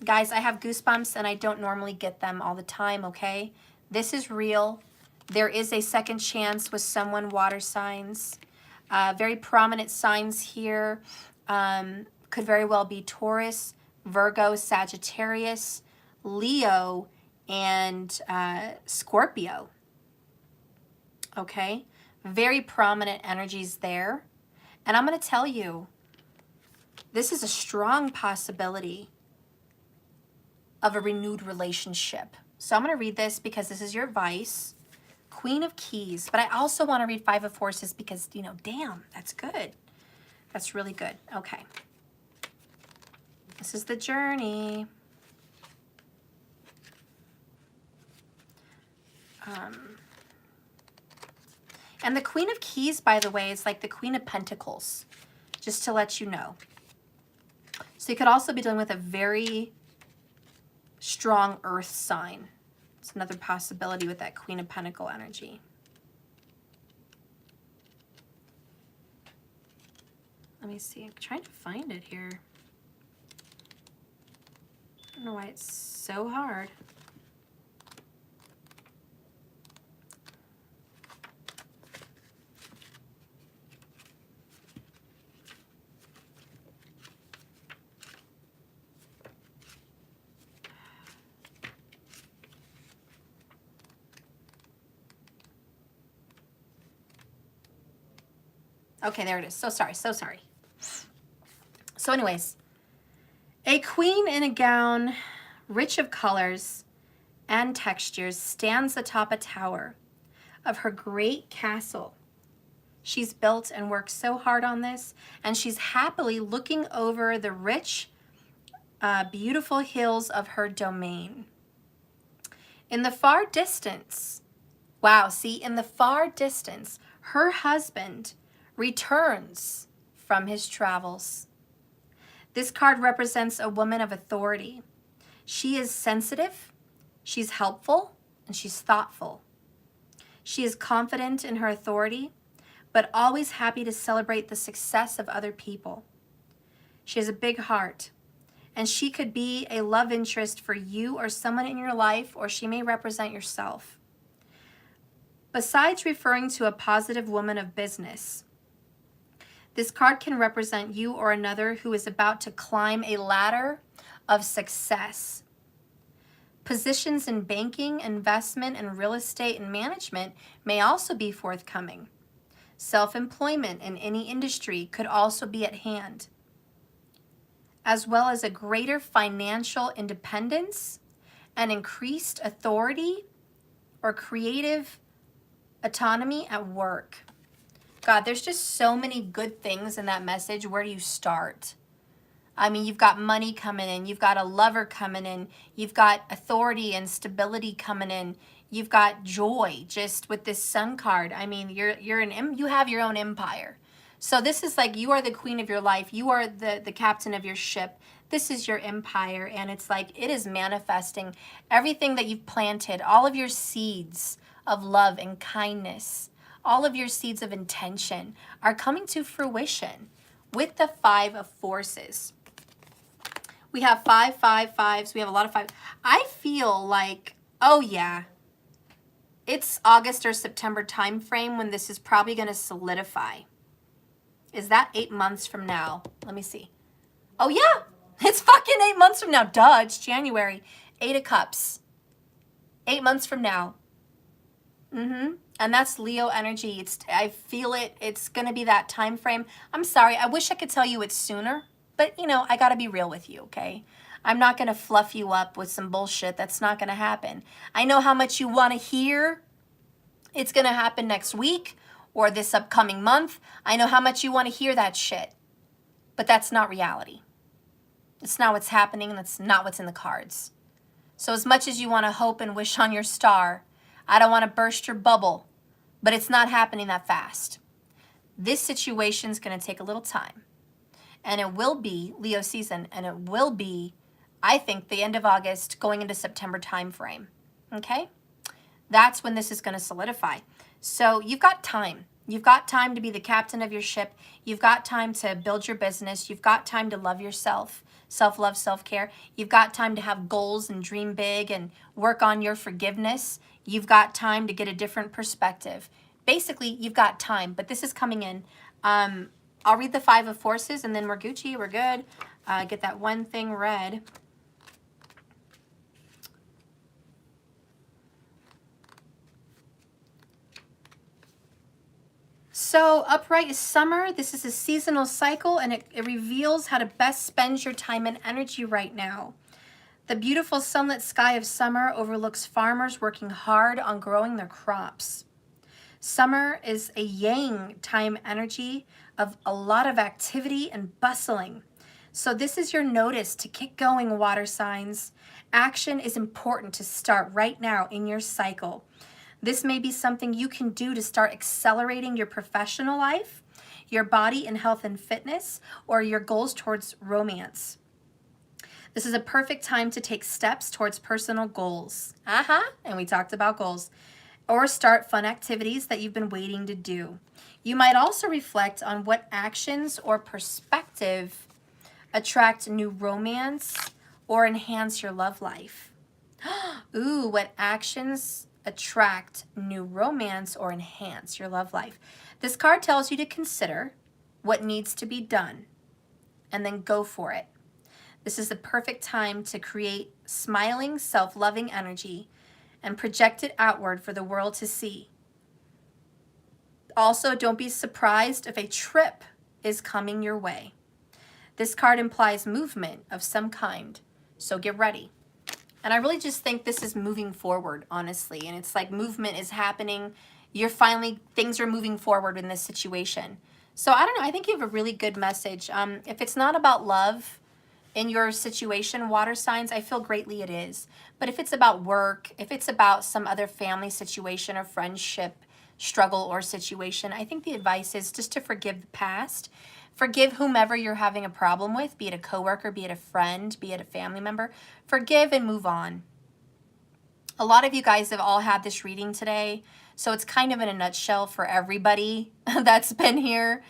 Guys, I have goosebumps and I don't normally get them all the time, okay? This is real. There is a second chance with someone, water signs. Very prominent signs here. Could very well be Taurus, Virgo, Sagittarius, Leo, and Scorpio. Okay? Very prominent energies there. And I'm going to tell you, this is a strong possibility of a renewed relationship. So I'm going to read this because this is your advice. Queen of Keys. But I also want to read Five of Forces because, you know, damn, that's good. That's really good. Okay. This is the journey. And the Queen of Keys, by the way, is like the Queen of Pentacles, just to let you know. So you could also be dealing with a very strong earth sign. It's another possibility with that Queen of Pentacle energy. Let me see. I'm trying to find it here. I don't know why it's so hard. Okay, there it is. So sorry, so sorry. So anyways, a queen in a gown, rich of colors and textures, stands atop a tower of her great castle. She's built and worked so hard on this, and she's happily looking over the rich, beautiful hills of her domain. In the far distance, wow, see, in the far distance, her husband returns from his travels. This card represents a woman of authority. She is sensitive, she's helpful, and she's thoughtful. She is confident in her authority, but always happy to celebrate the success of other people. She has a big heart, and she could be a love interest for you or someone in your life, or she may represent yourself. Besides referring to a positive woman of business, this card can represent you or another who is about to climb a ladder of success. Positions in banking, investment, and real estate and management may also be forthcoming. Self-employment in any industry could also be at hand, as well as a greater financial independence and increased authority or creative autonomy at work. God, there's just so many good things in that message. Where do you start? I mean, you've got money coming in. You've got a lover coming in. You've got authority and stability coming in. You've got joy just with this Sun card. I mean, you have your own empire. So this is like you are the queen of your life. You are the captain of your ship. This is your empire. And it's like it is manifesting everything that you've planted, all of your seeds of love and kindness. All of your seeds of intention are coming to fruition with the Five of Forces. We have 5, 5, 5s. We have a lot of 5. I feel like, oh yeah, it's August or September time frame when this is probably going to solidify. Is that 8 months from now? Let me see. Oh yeah, it's fucking 8 months from now. Duh, it's January. 8 of Cups. 8 months from now. And that's Leo energy. I feel it. It's going to be that time frame. I'm sorry. I wish I could tell you it's sooner, but you know, I got to be real with you, okay? I'm not going to fluff you up with some bullshit. That's not going to happen. I know how much you want to hear it's going to happen next week or this upcoming month. I know how much you want to hear that shit. But that's not reality. It's not what's happening, and that's not what's in the cards. So as much as you want to hope and wish on your star, I don't want to burst your bubble, but it's not happening that fast. This situation is going to take a little time. And it will be Leo season, and it will be, I think, the end of August going into September timeframe. Okay? That's when this is going to solidify. So you've got time. You've got time to be the captain of your ship. You've got time to build your business. You've got time to love yourself, self-love, self-care. You've got time to have goals and dream big and work on your forgiveness. You've got time to get a different perspective. Basically, you've got time, but this is coming in. I'll read the 5 of Forces, and then we're Gucci. We're good. Get that one thing read. So upright is summer. This is a seasonal cycle, and it reveals how to best spend your time and energy right now. The beautiful sunlit sky of summer overlooks farmers working hard on growing their crops. Summer is a yang time energy of a lot of activity and bustling. So this is your notice to kick going, water signs. Action is important to start right now in your cycle. This may be something you can do to start accelerating your professional life, your body and health and fitness, or your goals towards romance. This is a perfect time to take steps towards personal goals. And we talked about goals. Or start fun activities that you've been waiting to do. You might also reflect on what actions or perspective attract new romance or enhance your love life. Ooh, what actions attract new romance or enhance your love life. This card tells you to consider what needs to be done and then go for it. This is the perfect time to create smiling, self-loving energy and project it outward for the world to see. Also, don't be surprised if a trip is coming your way. This card implies movement of some kind, so get ready. And I really just think this is moving forward, honestly. And it's like movement is happening. Things are moving forward in this situation. So I don't know, I think you have a really good message. If it's not about love in your situation, water signs, I feel greatly it is. But if it's about work, if it's about some other family situation or friendship struggle or situation, I think the advice is just to forgive the past. Forgive whomever you're having a problem with, be it a coworker, be it a friend, be it a family member. Forgive and move on. A lot of you guys have all had this reading today, so it's kind of in a nutshell for everybody that's been here.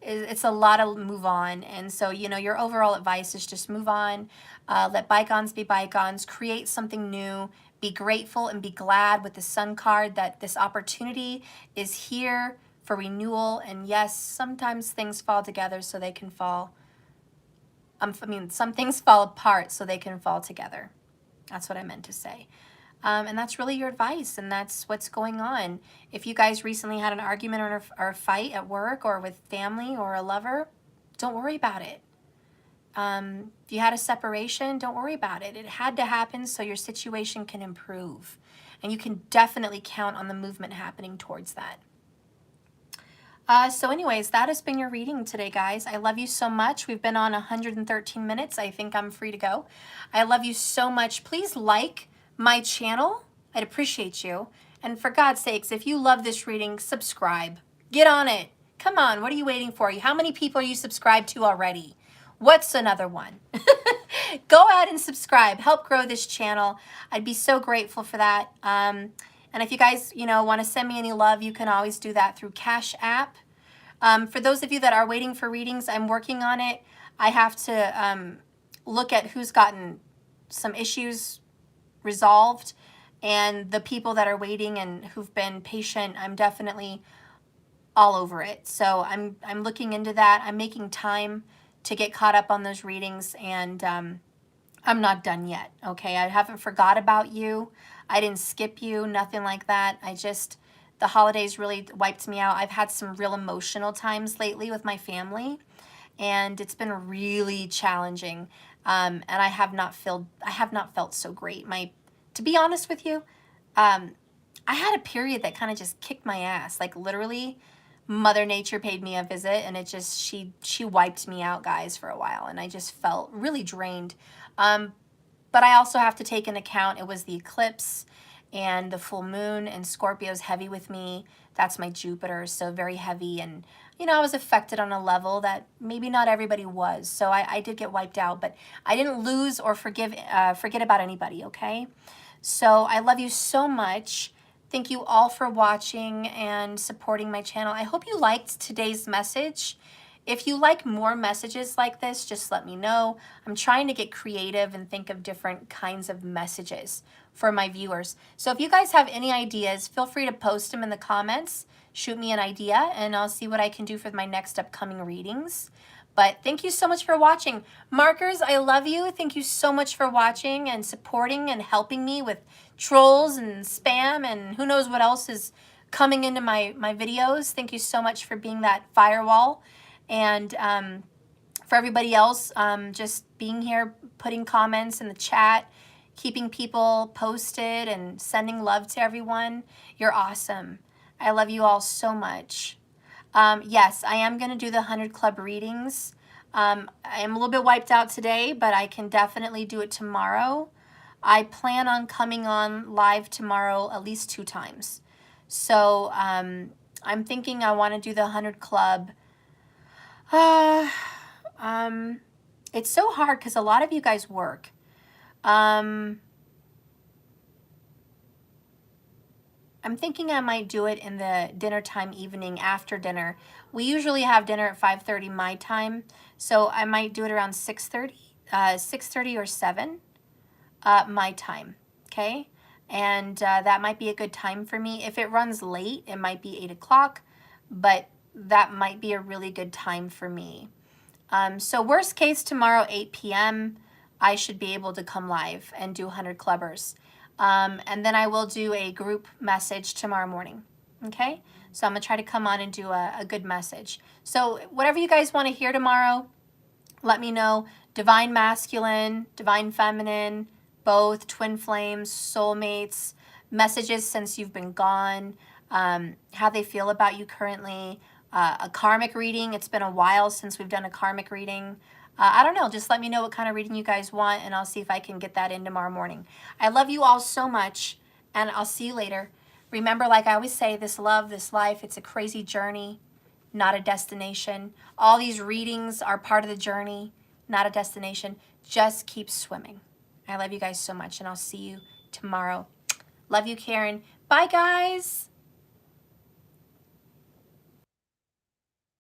It's a lot of move on. And so, you know, your overall advice is just move on, let bygones be bygones, create something new, be grateful and be glad with the Sun card that this opportunity is here for renewal. And yes, sometimes things fall together so they can fall. Some things fall apart so they can fall together. That's what I meant to say. And that's really your advice, and that's what's going on. If you guys recently had an argument or a fight at work or with family or a lover, don't worry about it. If you had a separation, don't worry about it. It had to happen so your situation can improve. And you can definitely count on the movement happening towards that. So anyways, that has been your reading today, guys. I love you so much. We've been on 113 minutes. I think I'm free to go. I love you so much. Please like my channel. I'd appreciate you. And for God's sakes, if you love this reading, subscribe. Get on it. Come on, what are you waiting for? How many people are you subscribed to already? What's another one? Go ahead and subscribe. Help grow this channel. I'd be so grateful for that. And if you guys, want to send me any love, you can always do that through Cash App. For those of you that are waiting for readings, I'm working on it. I have to look at who's gotten some issues resolved, and the people that are waiting and who've been patient, I'm definitely all over it. So I'm looking into that. I'm making time to get caught up on those readings, and I'm not done yet, okay? I haven't forgot about you. I didn't skip you, nothing like that. The holidays really wiped me out. I've had some real emotional times lately with my family, and it's been really challenging. And I have not felt so great. To be honest with you, I had a period that kind of just kicked my ass. Like literally, Mother Nature paid me a visit, and it just she wiped me out, guys, for a while, and I just felt really drained. But I also have to take into account it was the eclipse and the full moon, and Scorpio's heavy with me. That's my Jupiter, so very heavy, and you know, I was affected on a level that maybe not everybody was. So I did get wiped out, but I didn't lose or forget about anybody, okay? So I love you so much. Thank you all for watching and supporting my channel. I hope you liked today's message. If you like more messages like this, just let me know. I'm trying to get creative and think of different kinds of messages for my viewers. So if you guys have any ideas, feel free to post them in the comments. Shoot me an idea and I'll see what I can do for my next upcoming readings. But thank you so much for watching. Markers, I love you. Thank you so much for watching and supporting and helping me with trolls and spam and who knows what else is coming into my videos. Thank you so much for being that firewall. And for everybody else, just being here, putting comments in the chat, keeping people posted and sending love to everyone. You're awesome. I love you all so much. Yes, I am going to do the 100 Club readings. I am a little bit wiped out today, but I can definitely do it tomorrow. I plan on coming on live tomorrow at least 2 times. So I'm thinking I want to do the 100 Club. It's so hard because a lot of you guys work. I'm thinking I might do it in the dinner time evening after dinner. We usually have dinner at 5:30 my time, so I might do it around 6:30 or 7 my time, okay? And that might be a good time for me. If it runs late, it might be 8 o'clock, but that might be a really good time for me. So worst case, tomorrow, 8 p.m., I should be able to come live and do 100 Clubbers. And then I will do a group message tomorrow morning, okay? So I'm going to try to come on and do a good message. So whatever you guys want to hear tomorrow, let me know. Divine Masculine, Divine Feminine, both, Twin Flames, Soulmates, messages since you've been gone, how they feel about you currently, a karmic reading. It's been a while since we've done a karmic reading. I don't know, just let me know what kind of reading you guys want, and I'll see if I can get that in tomorrow morning. I love you all so much, and I'll see you later. Remember, like I always say, this love, this life, it's a crazy journey, not a destination. All these readings are part of the journey, not a destination. Just keep swimming. I love you guys so much, and I'll see you tomorrow. Love you, Karen. Bye, guys.